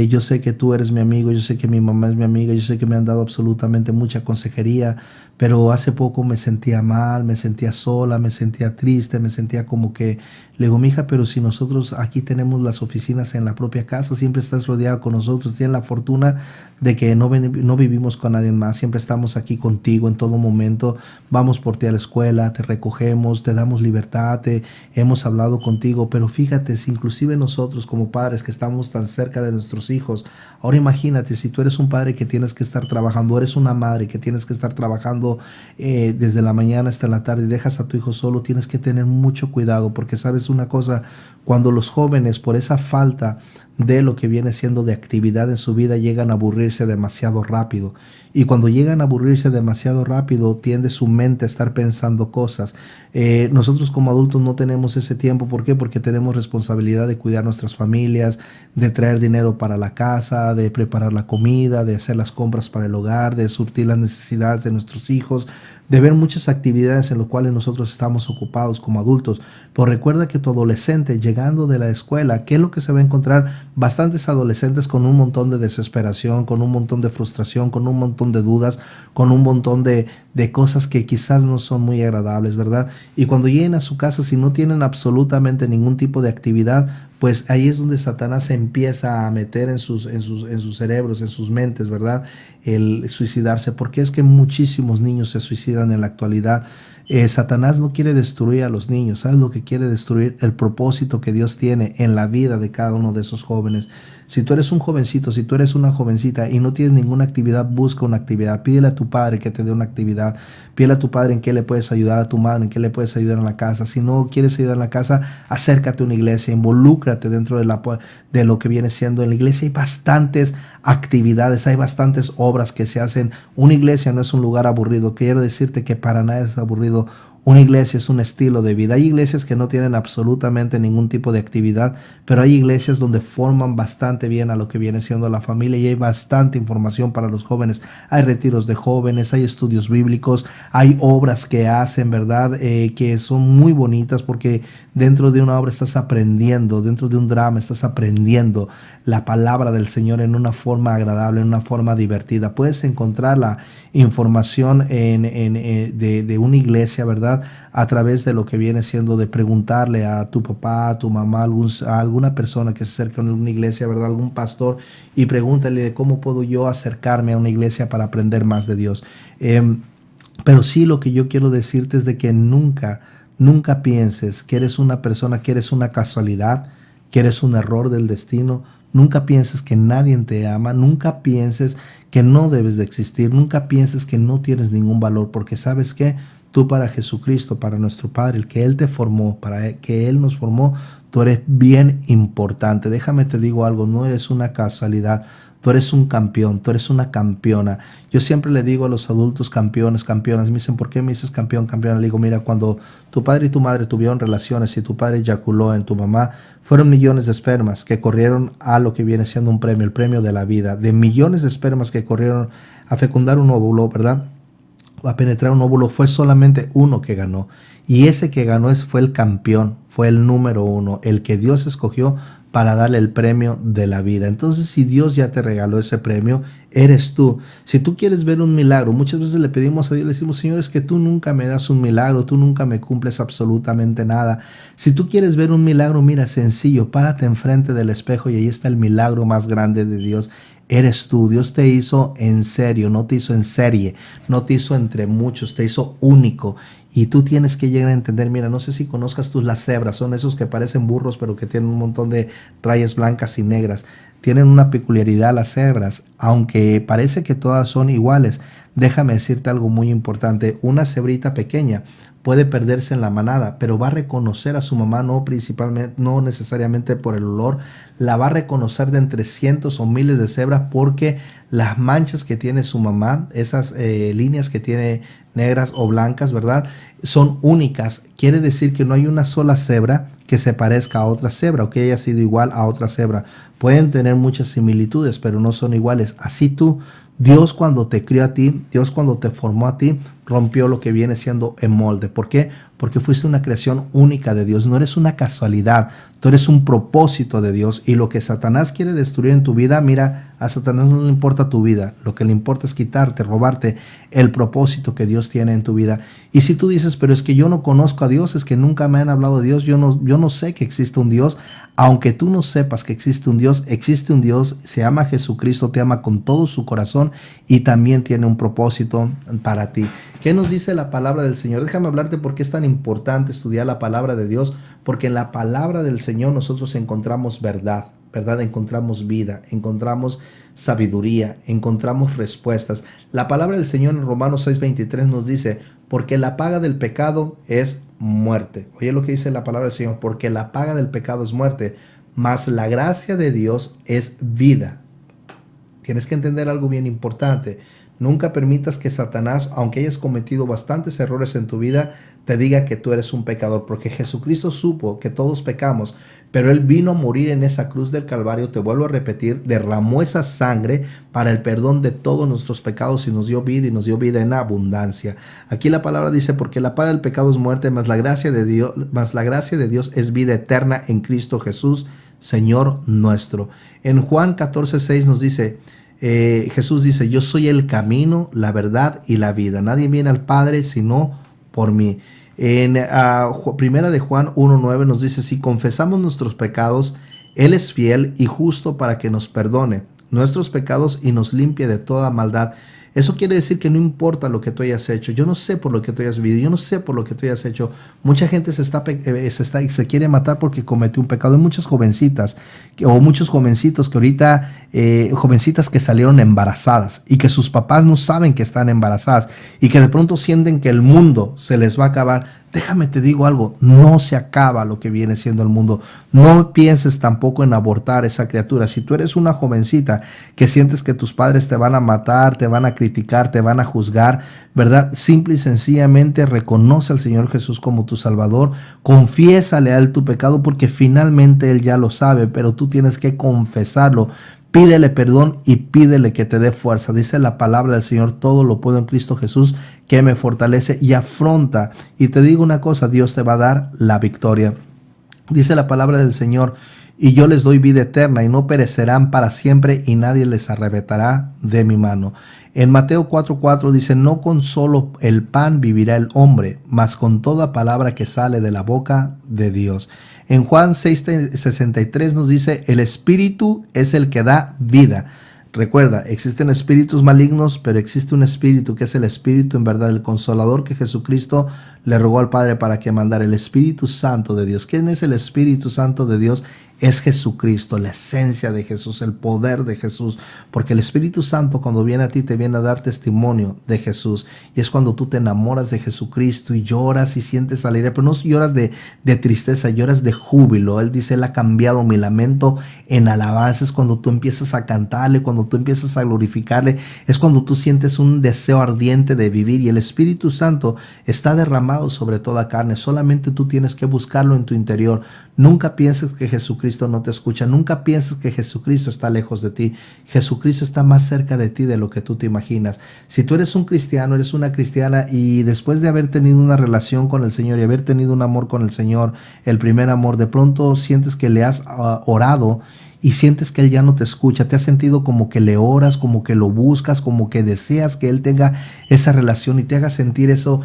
yo sé que tú eres mi amigo, yo sé que mi mamá es mi amiga, yo sé que me han dado absolutamente mucha consejería, pero hace poco me sentía mal, me sentía sola, me sentía triste, me sentía como que, le digo, mija, pero si nosotros aquí tenemos las oficinas en la propia casa, siempre estás rodeada con nosotros, tienes la fortuna de que no vivimos con nadie más, siempre estamos aquí contigo en todo momento, vamos por ti a la escuela, te recogemos, te damos libertad, hemos hablado contigo, pero fíjate, si inclusive nosotros como padres que estamos tan cerca de nuestros hijos, ahora imagínate si tú eres un padre que tienes que estar trabajando, eres una madre que tienes que estar trabajando desde la mañana hasta la tarde y dejas a tu hijo solo, tienes que tener mucho cuidado, porque sabes una cosa, cuando los jóvenes por esa falta de lo que viene siendo de actividad en su vida llegan a aburrirse demasiado rápido, y cuando llegan a aburrirse demasiado rápido tiende su mente a estar pensando cosas. Nosotros como adultos no tenemos ese tiempo. ¿Por qué? Porque tenemos responsabilidad de cuidar nuestras familias, de traer dinero para la casa, de preparar la comida, de hacer las compras para el hogar, de surtir las necesidades de nuestros hijos, de ver muchas actividades en las cuales nosotros estamos ocupados como adultos. Pero recuerda que tu adolescente llegando de la escuela, ¿qué es lo que se va a encontrar? Bastantes adolescentes con un montón de desesperación, con un montón de frustración, con un montón de dudas, con un montón de cosas que quizás no son muy agradables, ¿verdad? Y cuando lleguen a su casa, si no tienen absolutamente ningún tipo de actividad, pues ahí es donde Satanás se empieza a meter en sus cerebros, en sus mentes, ¿verdad? El suicidarse, porque es que muchísimos niños se suicidan en la actualidad. Satanás no quiere destruir a los niños, ¿sabes lo que quiere destruir? El propósito que Dios tiene en la vida de cada uno de esos jóvenes. Si tú eres un jovencito, si tú eres una jovencita y no tienes ninguna actividad, busca una actividad. Pídele a tu padre que te dé una actividad. Pídele a tu padre en qué le puedes ayudar, a tu madre en qué le puedes ayudar en la casa. Si no quieres ayudar en la casa, acércate a una iglesia, involúcrate dentro de lo que viene siendo. En la iglesia hay bastantes actividades, hay bastantes obras que se hacen. Una iglesia no es un lugar aburrido. Quiero decirte que para nada es aburrido. Una iglesia es un estilo de vida. Hay iglesias que no tienen absolutamente ningún tipo de actividad, pero hay iglesias donde forman bastante bien a lo que viene siendo la familia y hay bastante información para los jóvenes. Hay retiros de jóvenes, hay estudios bíblicos, hay obras que hacen, ¿verdad? Que son muy bonitas porque dentro de una obra estás aprendiendo, dentro de un drama estás aprendiendo la palabra del Señor en una forma agradable, en una forma divertida. Puedes encontrar la información de una iglesia, ¿verdad? A través de lo que viene siendo de preguntarle a tu papá, a tu mamá, a alguna persona que se acerca a una iglesia, ¿verdad? Algún pastor, y pregúntale cómo puedo yo acercarme a una iglesia para aprender más de Dios. Pero sí, lo que yo quiero decirte es de que nunca pienses que eres una persona, que eres una casualidad, que eres un error del destino. Nunca pienses que nadie te ama, nunca pienses que no debes de existir, nunca pienses que no tienes ningún valor, porque ¿sabes qué? Tú para Jesucristo, para nuestro Padre, el que Él te formó, para que Él nos formó, tú eres bien importante. Déjame te digo algo, no eres una casualidad. Tú eres un campeón, tú eres una campeona. Yo siempre le digo a los adultos campeones, campeonas. Me dicen, ¿por qué me dices campeón, campeona? Le digo, mira, cuando tu padre y tu madre tuvieron relaciones y tu padre eyaculó en tu mamá, fueron millones de espermas que corrieron a lo que viene siendo un premio, el premio de la vida. De millones de espermas que corrieron a fecundar un óvulo, ¿verdad? A penetrar un óvulo, fue solamente uno que ganó. Y ese que ganó fue el campeón, fue el número uno, el que Dios escogió para darle el premio de la vida. Entonces, si Dios ya te regaló ese premio, eres tú. Si tú quieres ver un milagro, muchas veces le pedimos a Dios, le decimos, Señor, es que tú nunca me das un milagro, tú nunca me cumples absolutamente nada. Si tú quieres ver un milagro, mira, sencillo, párate enfrente del espejo y ahí está el milagro más grande de Dios. Eres tú. Dios te hizo en serio, no te hizo en serie, no te hizo entre muchos, te hizo único. Y tú tienes que llegar a entender, mira, no sé si conozcas tú las cebras, son esos que parecen burros pero que tienen un montón de rayas blancas y negras. Tienen una peculiaridad las cebras, aunque parece que todas son iguales. Déjame decirte algo muy importante, una cebrita pequeña puede perderse en la manada, pero va a reconocer a su mamá, no necesariamente por el olor, la va a reconocer de entre cientos o miles de cebras porque las manchas que tiene su mamá, esas líneas que tiene negras o blancas, ¿verdad? Son únicas. Quiere decir que no hay una sola cebra que se parezca a otra cebra o que haya sido igual a otra cebra. Pueden tener muchas similitudes, pero no son iguales. Así tú, Dios cuando te crió a ti, Dios cuando te formó a ti, rompió lo que viene siendo el molde. ¿Por qué? Porque fuiste una creación única de Dios. No eres una casualidad, tú eres un propósito de Dios. Y lo que Satanás quiere destruir en tu vida, mira, a Satanás no le importa tu vida. Lo que le importa es quitarte, robarte el propósito que Dios tiene en tu vida. Y si tú dices, pero es que yo no conozco a Dios, es que nunca me han hablado de Dios, yo no sé que existe un Dios. Aunque tú no sepas que existe un Dios, se llama Jesucristo, te ama con todo su corazón y también tiene un propósito para ti. ¿Qué nos dice la palabra del Señor? Déjame hablarte por qué es tan importante estudiar la palabra de Dios, porque en la palabra del Señor nosotros encontramos verdad, encontramos vida, encontramos sabiduría, encontramos respuestas. La palabra del Señor en Romanos 6:23 nos dice, porque la paga del pecado es muerte. Oye lo que dice la palabra del Señor, porque la paga del pecado es muerte, mas la gracia de Dios es vida. Tienes que entender algo bien importante. Nunca permitas que Satanás, aunque hayas cometido bastantes errores en tu vida, te diga que tú eres un pecador, porque Jesucristo supo que todos pecamos, pero Él vino a morir en esa cruz del Calvario, te vuelvo a repetir, derramó esa sangre para el perdón de todos nuestros pecados y nos dio vida en abundancia. Aquí la palabra dice, porque la paga del pecado es muerte, mas la gracia de Dios es vida eterna en Cristo Jesús, Señor nuestro. En Juan 14:6 nos dice, Jesús dice, yo soy el camino, la verdad y la vida. Nadie viene al Padre sino por mí. En primera de Juan 1:9 nos dice, si confesamos nuestros pecados, Él es fiel y justo para que nos perdone nuestros pecados y nos limpie de toda maldad. Eso quiere decir que no importa lo que tú hayas hecho. Yo no sé por lo que tú hayas vivido. Yo no sé por lo que tú hayas hecho. Mucha gente se quiere matar porque cometió un pecado. Hay muchas jovencitas o muchos jovencitos que ahorita, jovencitas que salieron embarazadas y que sus papás no saben que están embarazadas y que de pronto sienten que el mundo se les va a acabar. Déjame te digo algo, no se acaba lo que viene siendo el mundo. No pienses tampoco en abortar esa criatura. Si tú eres una jovencita que sientes que tus padres te van a matar, te van a criticar, te van a juzgar, ¿verdad? Simple y sencillamente reconoce al Señor Jesús como tu Salvador. Confiésale a Él tu pecado porque finalmente Él ya lo sabe, pero tú tienes que confesarlo. Pídele perdón y pídele que te dé fuerza. Dice la palabra del Señor, todo lo puedo en Cristo Jesús que me fortalece, y afronta. Y te digo una cosa, Dios te va a dar la victoria. Dice la palabra del Señor, y yo les doy vida eterna y no perecerán para siempre y nadie les arrebatará de mi mano. En Mateo 4:4 dice, no con solo el pan vivirá el hombre, mas con toda palabra que sale de la boca de Dios. En Juan 6:63 nos dice, el Espíritu es el que da vida. Recuerda, existen espíritus malignos, pero existe un espíritu que es el Espíritu en verdad, el Consolador que Jesucristo le rogó al Padre para que mandara, el Espíritu Santo de Dios. ¿Quién es el Espíritu Santo de Dios? Es Jesucristo, la esencia de Jesús, el poder de Jesús, porque el Espíritu Santo cuando viene a ti te viene a dar testimonio de Jesús, y es cuando tú te enamoras de Jesucristo y lloras y sientes alegría, pero no lloras de tristeza, lloras de júbilo. Él dice, Él ha cambiado mi lamento en alabanza. Es cuando tú empiezas a cantarle, cuando tú empiezas a glorificarle, es cuando tú sientes un deseo ardiente de vivir, y el Espíritu Santo está derramado sobre toda carne. Solamente tú tienes que buscarlo en tu interior. Nunca pienses que Jesucristo Jesucristo no te escucha. Nunca pienses que Jesucristo está lejos de ti. Jesucristo está más cerca de ti de lo que tú te imaginas. Si tú eres un cristiano, eres una cristiana, y después de haber tenido una relación con el Señor y haber tenido un amor con el Señor, el primer amor, de pronto sientes que le has orado y sientes que Él ya no te escucha, te has sentido como que le oras, como que lo buscas, como que deseas que Él tenga esa relación y te haga sentir eso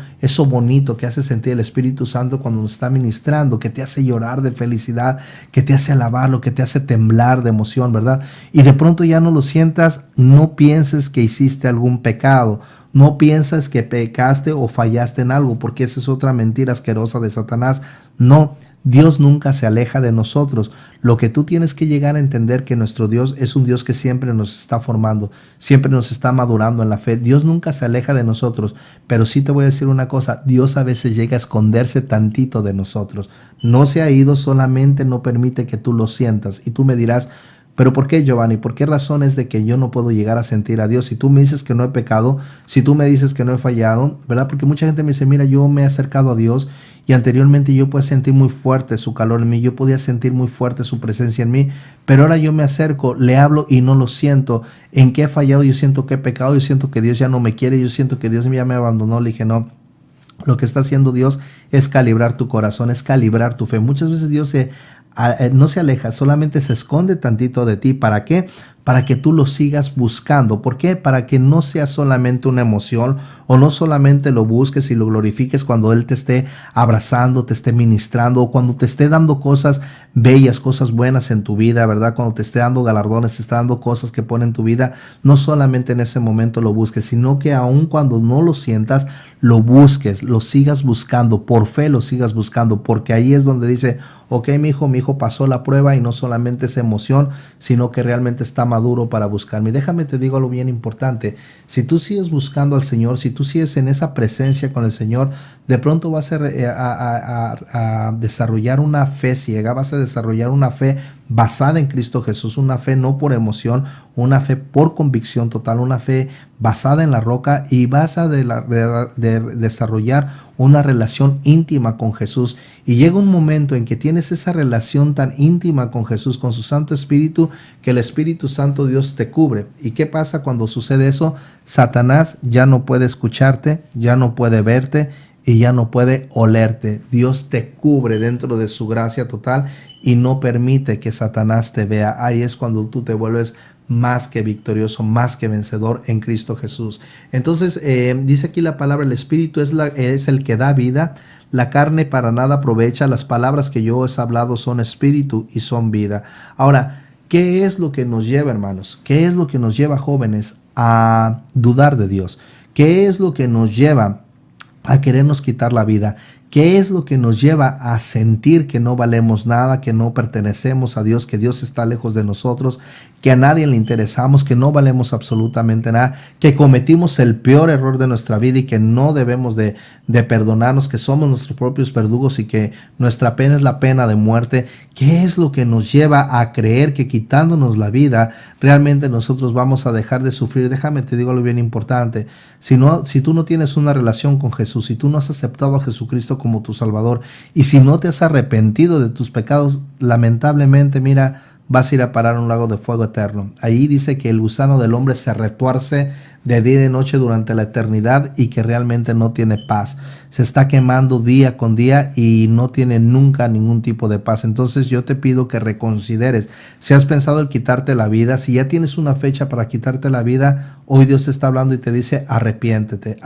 bonito que hace sentir el Espíritu Santo cuando nos está ministrando, que te hace llorar de felicidad, que te hace alabarlo, que te hace temblar de emoción, ¿verdad? Y de pronto ya no lo sientas, no pienses que hiciste algún pecado. No piensas que pecaste o fallaste en algo, porque esa es otra mentira asquerosa de Satanás. No, Dios nunca se aleja de nosotros. Lo que tú tienes que llegar a entender que nuestro Dios es un Dios que siempre nos está formando, siempre nos está madurando en la fe. Dios nunca se aleja de nosotros, pero sí te voy a decir una cosa, Dios a veces llega a esconderse tantito de nosotros. No se ha ido, solamente no permite que tú lo sientas. Y tú me dirás, ¿pero por qué, Giovanni? ¿Por qué razón es de que yo no puedo llegar a sentir a Dios? Si tú me dices que no he pecado, si tú me dices que no he fallado, ¿verdad? Porque mucha gente me dice, mira, yo me he acercado a Dios y anteriormente yo podía sentir muy fuerte su calor en mí, yo podía sentir muy fuerte su presencia en mí, pero ahora yo me acerco, le hablo y no lo siento. ¿En qué he fallado? Yo siento que he pecado, yo siento que Dios ya no me quiere, yo siento que Dios ya me abandonó. Le dije, no. Lo que está haciendo Dios es calibrar tu corazón, es calibrar tu fe. Muchas veces Dios no se aleja, solamente se esconde tantito de ti. ¿Para qué? Para que tú lo sigas buscando. ¿Por qué? Para que no sea solamente una emoción o no solamente lo busques y lo glorifiques cuando Él te esté abrazando, te esté ministrando o cuando te esté dando cosas bellas, cosas buenas en tu vida, ¿verdad? Cuando te esté dando galardones, te está dando cosas que pone en tu vida, no solamente en ese momento lo busques, sino que aun cuando no lo sientas, lo busques, lo sigas buscando, por fe lo sigas buscando, porque ahí es donde dice, ok, mi hijo pasó la prueba y no solamente es emoción, sino que realmente está maduro para buscarme. Déjame te digo algo bien importante. Si tú sigues buscando al Señor, si tú sigues en esa presencia con el Señor, de pronto vas a desarrollar una fe ciega, vas a desarrollar una fe basada en Cristo Jesús, una fe no por emoción, una fe por convicción total, una fe basada en la roca, y vas a desarrollar una relación íntima con Jesús. Y llega un momento en que tienes esa relación tan íntima con Jesús, con su Santo Espíritu, que el Espíritu Santo Dios te cubre. ¿Y qué pasa cuando sucede eso? Satanás ya no puede escucharte, ya no puede verte y ya no puede olerte. Dios te cubre dentro de su gracia total y no permite que Satanás te vea. Ahí es cuando tú te vuelves más que victorioso, más que vencedor en Cristo Jesús. Entonces dice aquí la palabra, el Espíritu es el que da vida, la carne para nada aprovecha, las palabras que yo os he hablado son espíritu y son vida. Ahora, ¿qué es lo que nos lleva, hermanos? ¿Qué es lo que nos lleva, jóvenes, a dudar de Dios? ¿Qué es lo que nos lleva a querernos quitar la vida? ¿Qué es lo que nos lleva a sentir que no valemos nada, que no pertenecemos a Dios, que Dios está lejos de nosotros, que a nadie le interesamos, que no valemos absolutamente nada, que cometimos el peor error de nuestra vida y que no debemos de perdonarnos, que somos nuestros propios verdugos y que nuestra pena es la pena de muerte? ¿Qué es lo que nos lleva a creer que quitándonos la vida realmente nosotros vamos a dejar de sufrir? Déjame te digo algo bien importante. Si tú no tienes una relación con Jesús, si tú no has aceptado a Jesucristo como tu Salvador y si no te has arrepentido de tus pecados, lamentablemente, mira, vas a ir a parar a un lago de fuego eterno. Ahí dice que el gusano del hombre se retuerce de día y de noche durante la eternidad y que realmente no tiene paz. Se está quemando día con día y no tiene nunca ningún tipo de paz. Entonces yo te pido que reconsideres. Si has pensado en quitarte la vida, si ya tienes una fecha para quitarte la vida, hoy Dios te está hablando y te dice, arrepiéntete,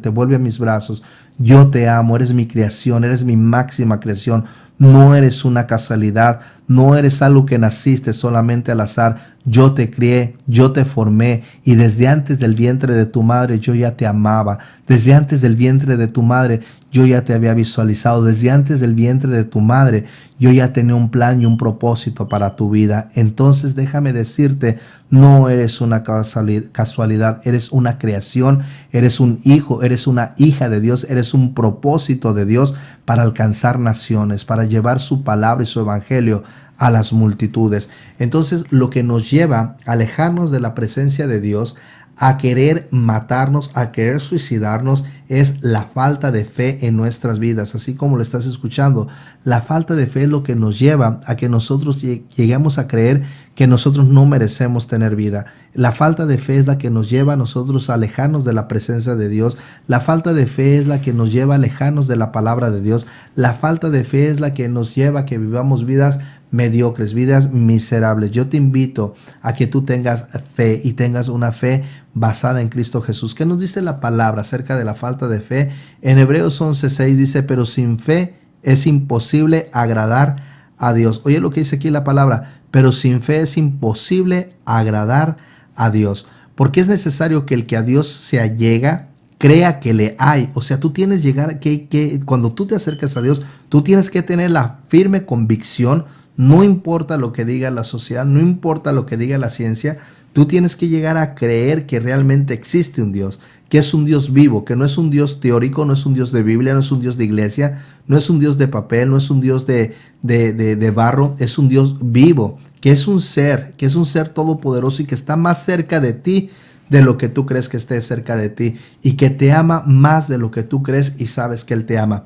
vuelve a mis brazos. Yo te amo, eres mi creación, eres mi máxima creación. No eres una casualidad, no eres algo que naciste solamente al azar. Yo te crié, yo te formé y desde antes del vientre de tu madre yo ya te amaba. Desde antes del vientre de tu madre yo ya te había visualizado. Desde antes del vientre de tu madre yo ya tenía un plan y un propósito para tu vida. Entonces déjame decirte, no eres una casualidad, eres una creación, eres un hijo, eres una hija de Dios, eres un propósito de Dios para alcanzar naciones, para llevar su palabra y su evangelio a las multitudes. Entonces lo que nos lleva a alejarnos de la presencia de Dios, a querer matarnos, a querer suicidarnos, es la falta de fe en nuestras vidas. Así como lo estás escuchando, la falta de fe es lo que nos lleva a que nosotros lleguemos a creer que nosotros no merecemos tener vida. La falta de fe es la que nos lleva a nosotros a alejarnos de la presencia de Dios. La falta de fe es la que nos lleva a alejarnos de la palabra de Dios. La falta de fe es la que nos lleva a que vivamos vidas mediocres, vidas miserables. Yo te invito a que tú tengas fe y tengas una fe basada en Cristo Jesús. ¿Qué nos dice la palabra acerca de la falta de fe? En Hebreos 11:6 dice, pero sin fe es imposible agradar a Dios. Oye lo que dice aquí la palabra, pero sin fe es imposible agradar a Dios. Porque es necesario que el que a Dios se allega crea que le hay. O sea, tú tienes que llegar que cuando tú te acercas a Dios, tú tienes que tener la firme convicción. No importa lo que diga la sociedad, no importa lo que diga la ciencia, tú tienes que llegar a creer que realmente existe un Dios, que es un Dios vivo, que no es un Dios teórico, no es un Dios de Biblia, no es un Dios de iglesia, no es un Dios de papel, no es un Dios de barro, es un Dios vivo, que es un ser todopoderoso y que está más cerca de ti de lo que tú crees que esté cerca de ti y que te ama más de lo que tú crees y sabes que Él te ama.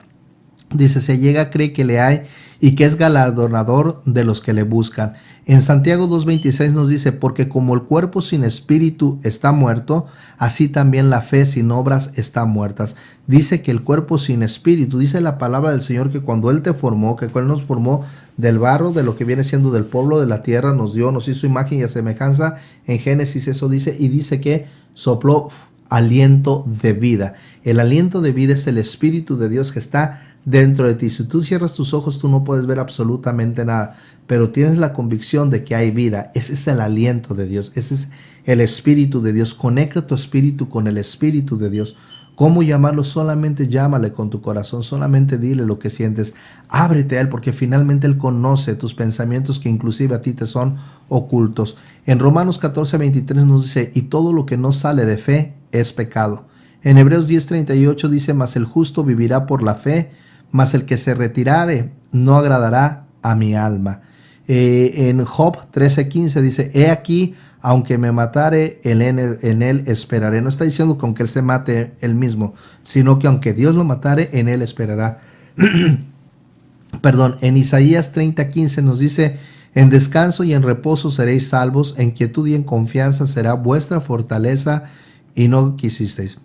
Dice, se llega a creer que le hay y que es galardonador de los que le buscan. En Santiago 2:26 nos dice, porque como el cuerpo sin espíritu está muerto, así también la fe sin obras está muerta. Dice que el cuerpo sin espíritu, dice la palabra del Señor que cuando Él te formó, que Él nos formó del barro, de lo que viene siendo del polvo de la tierra, nos hizo imagen y a semejanza. En Génesis eso dice, y dice que sopló aliento de vida. El aliento de vida es el Espíritu de Dios que está dentro de ti. Si tú cierras tus ojos, tú no puedes ver absolutamente nada, pero tienes la convicción de que hay vida. Ese es el aliento de Dios, ese es el Espíritu de Dios. Conecta tu espíritu con el Espíritu de Dios. ¿Cómo llamarlo? Solamente llámale con tu corazón, solamente dile lo que sientes. Ábrete a Él, porque finalmente Él conoce tus pensamientos que inclusive a ti te son ocultos. En Romanos 14:23 nos dice, y todo lo que no sale de fe es pecado. En Hebreos 10:38 dice, mas el justo vivirá por la fe, mas el que se retirare no agradará a mi alma. En Job 13:15 dice, he aquí, aunque me matare, en él esperaré. No está diciendo que aunque él se mate él mismo, sino que aunque Dios lo matare, en él esperará. Perdón, en Isaías 30:15 nos dice, en descanso y en reposo seréis salvos, en quietud y en confianza será vuestra fortaleza, y no quisisteis.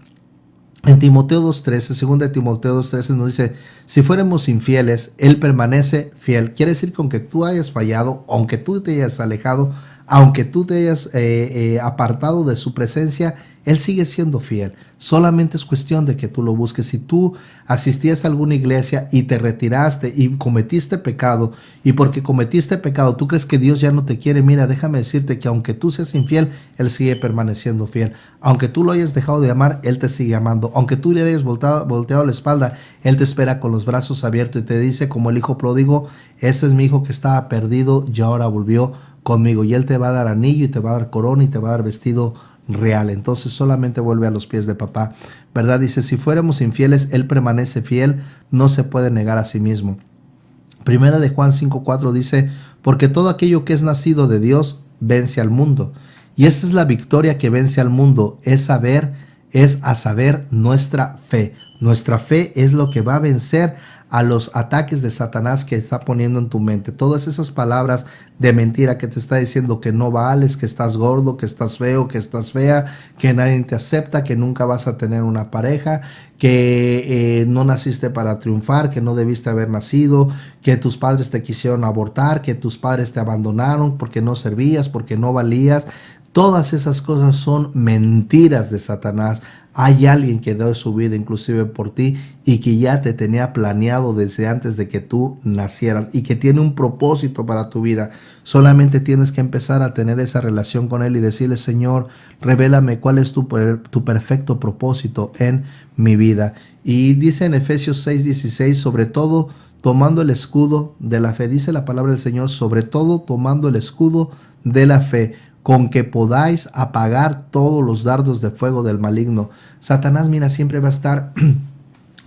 En Timoteo 2:13, 2 Timoteo 2:13 nos dice, si fuéramos infieles, Él permanece fiel. Quiere decir que aunque tú hayas fallado, aunque tú te hayas alejado, aunque tú te hayas apartado de su presencia, Él sigue siendo fiel. Solamente es cuestión de que tú lo busques. Si tú asistías a alguna iglesia y te retiraste y cometiste pecado, y porque cometiste pecado tú crees que Dios ya no te quiere, mira, déjame decirte que aunque tú seas infiel, Él sigue permaneciendo fiel. Aunque tú lo hayas dejado de amar, Él te sigue amando. Aunque tú le hayas volteado la espalda, Él te espera con los brazos abiertos y te dice como el hijo pródigo, ese es mi hijo que estaba perdido y ahora volvió conmigo. Y Él te va a dar anillo y te va a dar corona y te va a dar vestido real. Entonces solamente vuelve a los pies de papá, ¿verdad? Dice, si fuéramos infieles, Él permanece fiel, no se puede negar a sí mismo. Primera de Juan 5:4 dice, porque todo aquello que es nacido de Dios vence al mundo. Y esta es la victoria que vence al mundo, es a saber nuestra fe. Nuestra fe es lo que va a vencer a los ataques de Satanás que está poniendo en tu mente. Todas esas palabras de mentira que te está diciendo que no vales, que estás gordo, que estás feo, que estás fea, que nadie te acepta, que nunca vas a tener una pareja, que no naciste para triunfar, que no debiste haber nacido, que tus padres te quisieron abortar, que tus padres te abandonaron porque no servías, porque no valías. Todas esas cosas son mentiras de Satanás. Hay alguien que dio su vida inclusive por ti y que ya te tenía planeado desde antes de que tú nacieras y que tiene un propósito para tu vida. Solamente tienes que empezar a tener esa relación con Él y decirle, Señor, revélame cuál es tu perfecto propósito en mi vida. Y dice en Efesios 6:16, sobre todo tomando el escudo de la fe. Dice la palabra del Señor, sobre todo tomando el escudo de la fe, con que podáis apagar todos los dardos de fuego del maligno. Satanás, mira, siempre va a estar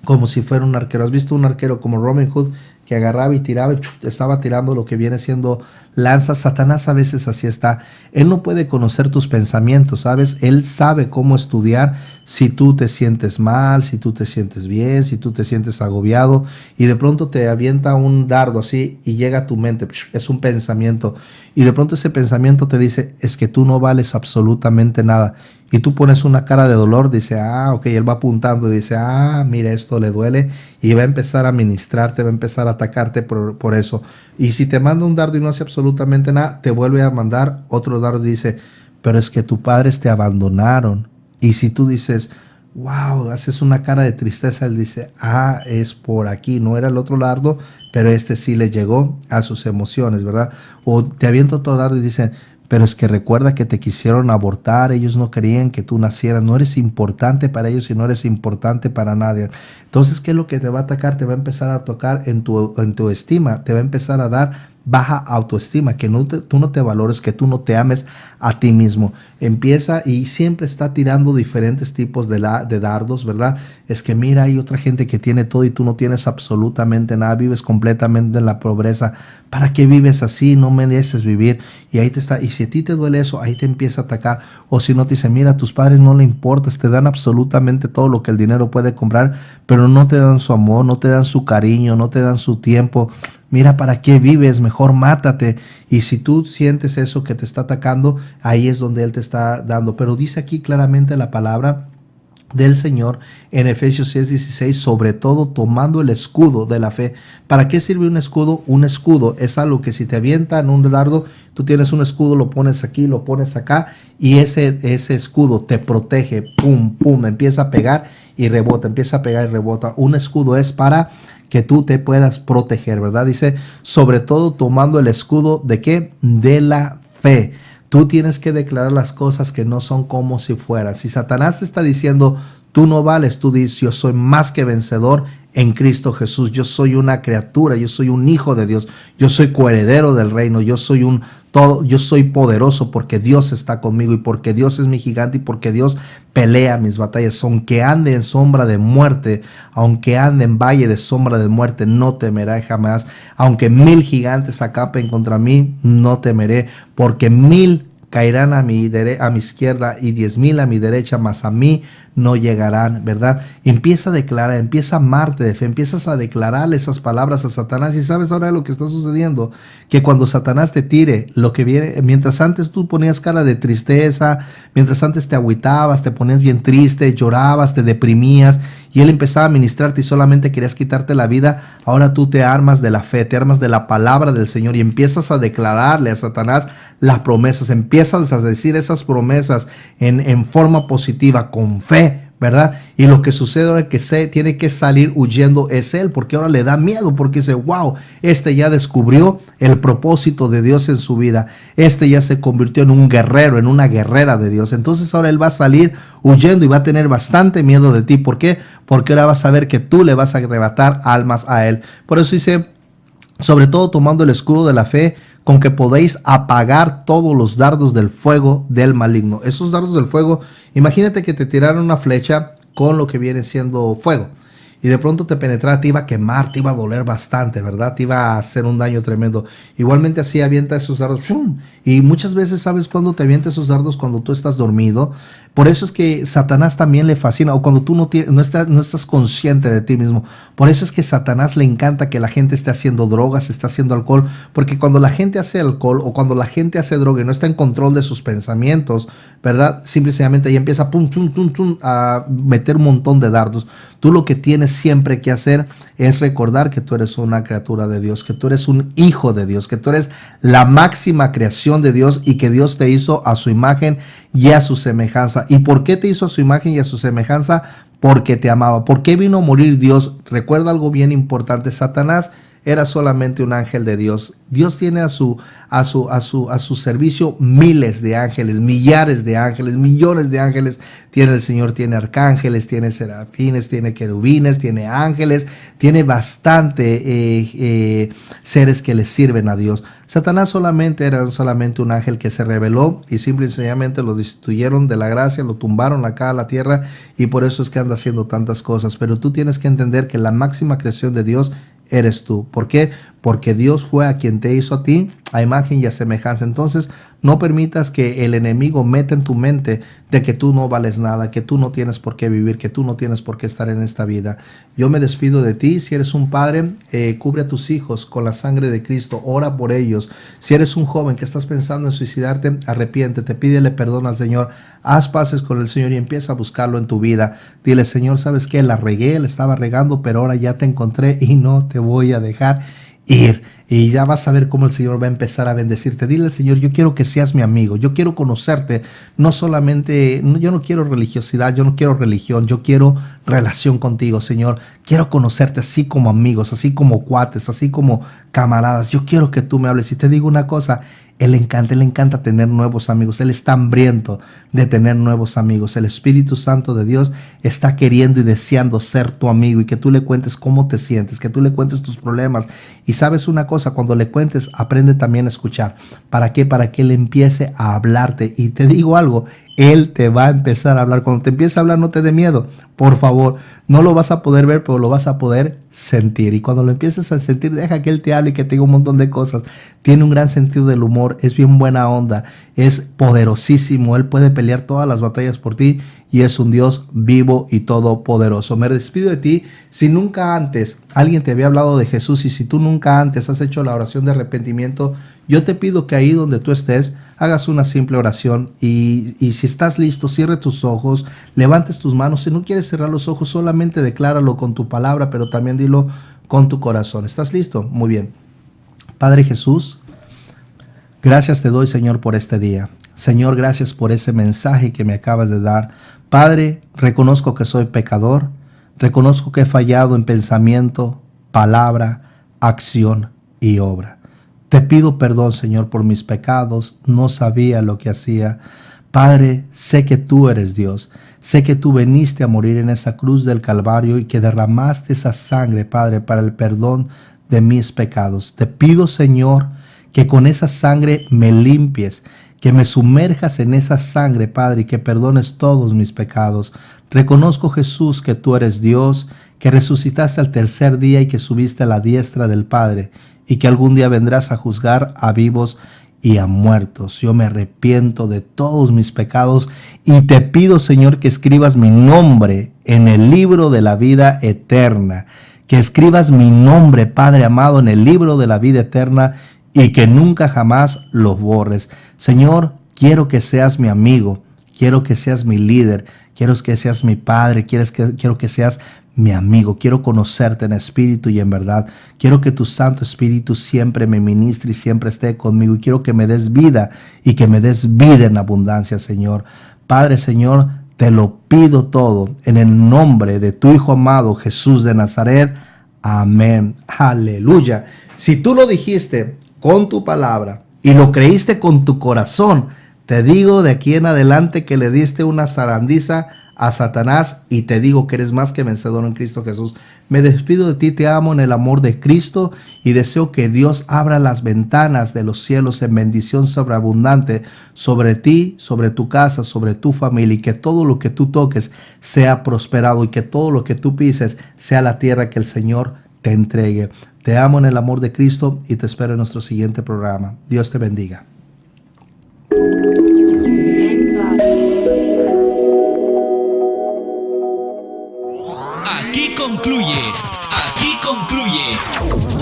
como si fuera un arquero. ¿Has visto un arquero como Robin Hood que agarraba y tiraba y estaba tirando lo que viene siendo lanzas. Satanás a veces así está. Él no puede conocer tus pensamientos, ¿sabes? Él sabe cómo estudiar si tú te sientes mal, si tú te sientes bien, si tú te sientes agobiado, y de pronto te avienta un dardo así y llega a tu mente. Es un pensamiento, y de pronto ese pensamiento te dice, es que tú no vales absolutamente nada. Y tú pones una cara de dolor, dice, ok, él va apuntando y dice, mira, esto le duele, y va a empezar a ministrarte, va a empezar a atacarte por eso. Y si te manda un dardo y no hace absolutamente nada, te vuelve a mandar otro dardo y dice, pero es que tus padres te abandonaron. Y si tú dices, wow, haces una cara de tristeza, él dice, es por aquí, no era el otro dardo, pero este sí le llegó a sus emociones, ¿verdad? O te avienta otro dardo y dice, pero es que recuerda que te quisieron abortar, ellos no querían que tú nacieras, no eres importante para ellos y no eres importante para nadie. Entonces, ¿qué es lo que te va a atacar? Te va a empezar a tocar en tu estima, te va a empezar a dar baja autoestima, que tú no te valores, que tú no te ames a ti mismo. Empieza y siempre está tirando diferentes tipos de dardos, ¿verdad? Es que mira, hay otra gente que tiene todo y tú no tienes absolutamente nada, vives completamente en la pobreza. ¿Para qué vives así? No mereces vivir. Y ahí te está, y si a ti te duele eso, ahí te empieza a atacar. O si no, te dice, mira, a tus padres no le importas, te dan absolutamente todo lo que el dinero puede comprar, pero no te dan su amor, no te dan su cariño, no te dan su tiempo. Mira, ¿para qué vives? Mejor mátate. Y si tú sientes eso que te está atacando, ahí es donde él te está dando. Pero dice aquí claramente la palabra del Señor en Efesios 6:16, sobre todo tomando el escudo de la fe. ¿Para qué sirve un escudo? Un escudo es algo que si te avientan un dardo, tú tienes un escudo, lo pones aquí, lo pones acá, y ese escudo te protege, pum, pum, empieza a pegar y rebota, empieza a pegar y rebota. Un escudo es para que tú te puedas proteger, ¿verdad? Dice, sobre todo tomando el escudo ¿de qué? De la fe. Tú tienes que declarar las cosas que no son como si fueran. Si Satanás te está diciendo, tú no vales, tú dices, yo soy más que vencedor en Cristo Jesús. Yo soy una criatura, yo soy un hijo de Dios, yo soy coheredero del reino, yo soy poderoso porque Dios está conmigo y porque Dios es mi gigante y porque Dios pelea mis batallas. Aunque ande en sombra de muerte, aunque ande en valle de sombra de muerte, no temeré jamás. Aunque 1000 gigantes acapen contra mí, no temeré, porque 1000 caerán a mi izquierda y 10,000 a mi derecha, mas a mí no llegarán, ¿verdad? Empieza a declarar, empieza a amarte de fe, empiezas a declararle esas palabras a Satanás. Y sabes ahora lo que está sucediendo, que cuando Satanás te tire lo que viene, mientras antes tú ponías cara de tristeza, mientras antes te agüitabas, te ponías bien triste, llorabas, te deprimías, y él empezaba a ministrarte y solamente querías quitarte la vida, ahora tú te armas de la fe, te armas de la palabra del Señor y empiezas a declararle a Satanás las promesas, empiezas a decir esas promesas en forma positiva, con fe, ¿verdad? Y lo que sucede ahora que tiene que salir huyendo es él, porque ahora le da miedo, porque dice, wow, ya descubrió el propósito de Dios en su vida, ya se convirtió en un guerrero, en una guerrera de Dios. Entonces ahora él va a salir huyendo y va a tener bastante miedo de ti. ¿Por qué? Porque ahora vas a ver que tú le vas a arrebatar almas a él. Por eso dice, sobre todo tomando el escudo de la fe, con que podéis apagar todos los dardos del fuego del maligno. Esos dardos del fuego, imagínate que te tiraron una flecha con lo que viene siendo fuego y de pronto te penetrara, te iba a quemar, te iba a doler bastante, ¿verdad? Te iba a hacer un daño tremendo. Igualmente así avienta esos dardos, ¡shum! Y muchas veces, ¿sabes cuándo te avienta esos dardos? Cuando tú estás dormido. Por eso es que Satanás también le fascina, o cuando tú no estás consciente de ti mismo. Por eso es que Satanás le encanta que la gente esté haciendo drogas, esté haciendo alcohol, porque cuando la gente hace alcohol o cuando la gente hace droga y no está en control de sus pensamientos, ¿verdad? Simplemente ahí empieza pum, tum, tum, tum, a meter un montón de dardos. Tú lo que tienes siempre que hacer es recordar que tú eres una criatura de Dios, que tú eres un hijo de Dios, que tú eres la máxima creación de Dios y que Dios te hizo a su imagen y a su semejanza. ¿Y por qué te hizo a su imagen y a su semejanza? Porque te amaba. ¿Por qué vino a morir Dios? Recuerda algo bien importante. Satanás era solamente un ángel de Dios. Dios tiene a su servicio miles de ángeles, millares de ángeles, millones de ángeles. Tiene el Señor, tiene arcángeles, tiene serafines, tiene querubines, tiene ángeles, tiene bastante seres que le sirven a Dios. Satanás era solamente un ángel que se rebeló y simple y sencillamente lo destituyeron de la gracia, lo tumbaron acá a la tierra y por eso es que anda haciendo tantas cosas. Pero tú tienes que entender que la máxima creación de Dios eres tú. ¿Por qué? Porque Dios fue a quien te hizo a ti a imagen y a semejanza. Entonces, no permitas que el enemigo meta en tu mente de que tú no vales nada, que tú no tienes por qué vivir, que tú no tienes por qué estar en esta vida. Yo me despido de ti. Si eres un padre, cubre a tus hijos con la sangre de Cristo. Ora por ellos. Si eres un joven que estás pensando en suicidarte, arrepiéntete, pídele perdón al Señor. Haz paces con el Señor y empieza a buscarlo en tu vida. Dile, Señor, ¿sabes qué? La regué, la estaba regando, pero ahora ya te encontré y no te voy a dejar ir. Y ya vas a ver cómo el Señor va a empezar a bendecirte. Dile al Señor, yo quiero que seas mi amigo, yo quiero conocerte, no solamente, yo no quiero religiosidad, yo no quiero religión, yo quiero relación contigo, Señor. Quiero conocerte así como amigos, así como cuates, así como camaradas. Yo quiero que tú me hables. Y te digo una cosa, Él le encanta tener nuevos amigos. Él está hambriento de tener nuevos amigos. El Espíritu Santo de Dios está queriendo y deseando ser tu amigo y que tú le cuentes cómo te sientes, que tú le cuentes tus problemas. Y sabes una cosa, cuando le cuentes, aprende también a escuchar. ¿Para qué? Para que Él empiece a hablarte. Y te digo algo, Él te va a empezar a hablar. Cuando te empiece a hablar, no te dé miedo. Por favor, no lo vas a poder ver, pero lo vas a poder sentir. Y cuando lo empieces a sentir, deja que Él te hable y que te diga un montón de cosas. Tiene un gran sentido del humor, es bien buena onda, es poderosísimo. Él puede pelear todas las batallas por ti y es un Dios vivo y todopoderoso. Me despido de ti. Si nunca antes alguien te había hablado de Jesús y si tú nunca antes has hecho la oración de arrepentimiento, yo te pido que ahí donde tú estés hagas una simple oración y si estás listo, cierre tus ojos, levantes tus manos. Si no quieres cerrar los ojos, solamente decláralo con tu palabra, pero también dilo con tu corazón. ¿Estás listo? Muy bien. Padre Jesús, gracias te doy, Señor, por este día. Señor, gracias por ese mensaje que me acabas de dar. Padre, reconozco que soy pecador, reconozco que he fallado en pensamiento, palabra, acción y obra. Te pido perdón, Señor, por mis pecados. No sabía lo que hacía. Padre, sé que tú eres Dios. Sé que tú viniste a morir en esa cruz del Calvario y que derramaste esa sangre, Padre, para el perdón de mis pecados. Te pido, Señor, que con esa sangre me limpies, que me sumerjas en esa sangre, Padre, y que perdones todos mis pecados. Reconozco, Jesús, que tú eres Dios, que resucitaste al tercer día y que subiste a la diestra del Padre, y que algún día vendrás a juzgar a vivos y a muertos. Yo me arrepiento de todos mis pecados y te pido, Señor, que escribas mi nombre en el libro de la vida eterna, que escribas mi nombre, Padre amado, en el libro de la vida eterna y que nunca jamás lo borres. Señor, quiero que seas mi amigo, quiero que seas mi líder, quiero que seas mi Padre, quiero que seas mi amigo, quiero conocerte en espíritu y en verdad. Quiero que tu Santo Espíritu siempre me ministre y siempre esté conmigo. Y quiero que me des vida y que me des vida en abundancia, Señor. Padre, Señor, te lo pido todo en el nombre de tu Hijo amado Jesús de Nazaret. Amén. Aleluya. Si tú lo dijiste con tu palabra y lo creíste con tu corazón, te digo de aquí en adelante que le diste una zarandiza a Satanás y te digo que eres más que vencedor en Cristo Jesús. Me despido de ti, te amo en el amor de Cristo y deseo que Dios abra las ventanas de los cielos en bendición sobreabundante sobre ti, sobre tu casa, sobre tu familia y que todo lo que tú toques sea prosperado y que todo lo que tú pises sea la tierra que el Señor te entregue. Te amo en el amor de Cristo y te espero en nuestro siguiente programa. Dios te bendiga. Aquí concluye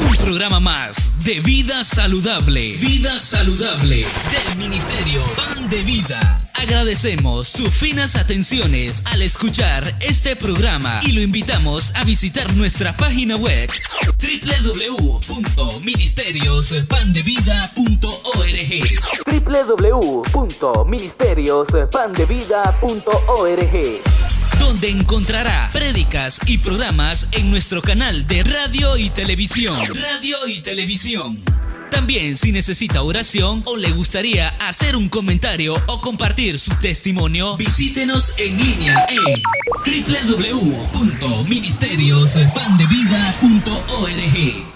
un programa más de Vida Saludable del Ministerio Pan de Vida. Agradecemos sus finas atenciones al escuchar este programa y lo invitamos a visitar nuestra página web www.ministeriospandevida.org, donde encontrará prédicas y programas en nuestro canal de radio y televisión. También, si necesita oración o le gustaría hacer un comentario o compartir su testimonio, visítenos en línea en www.ministeriospandevida.org.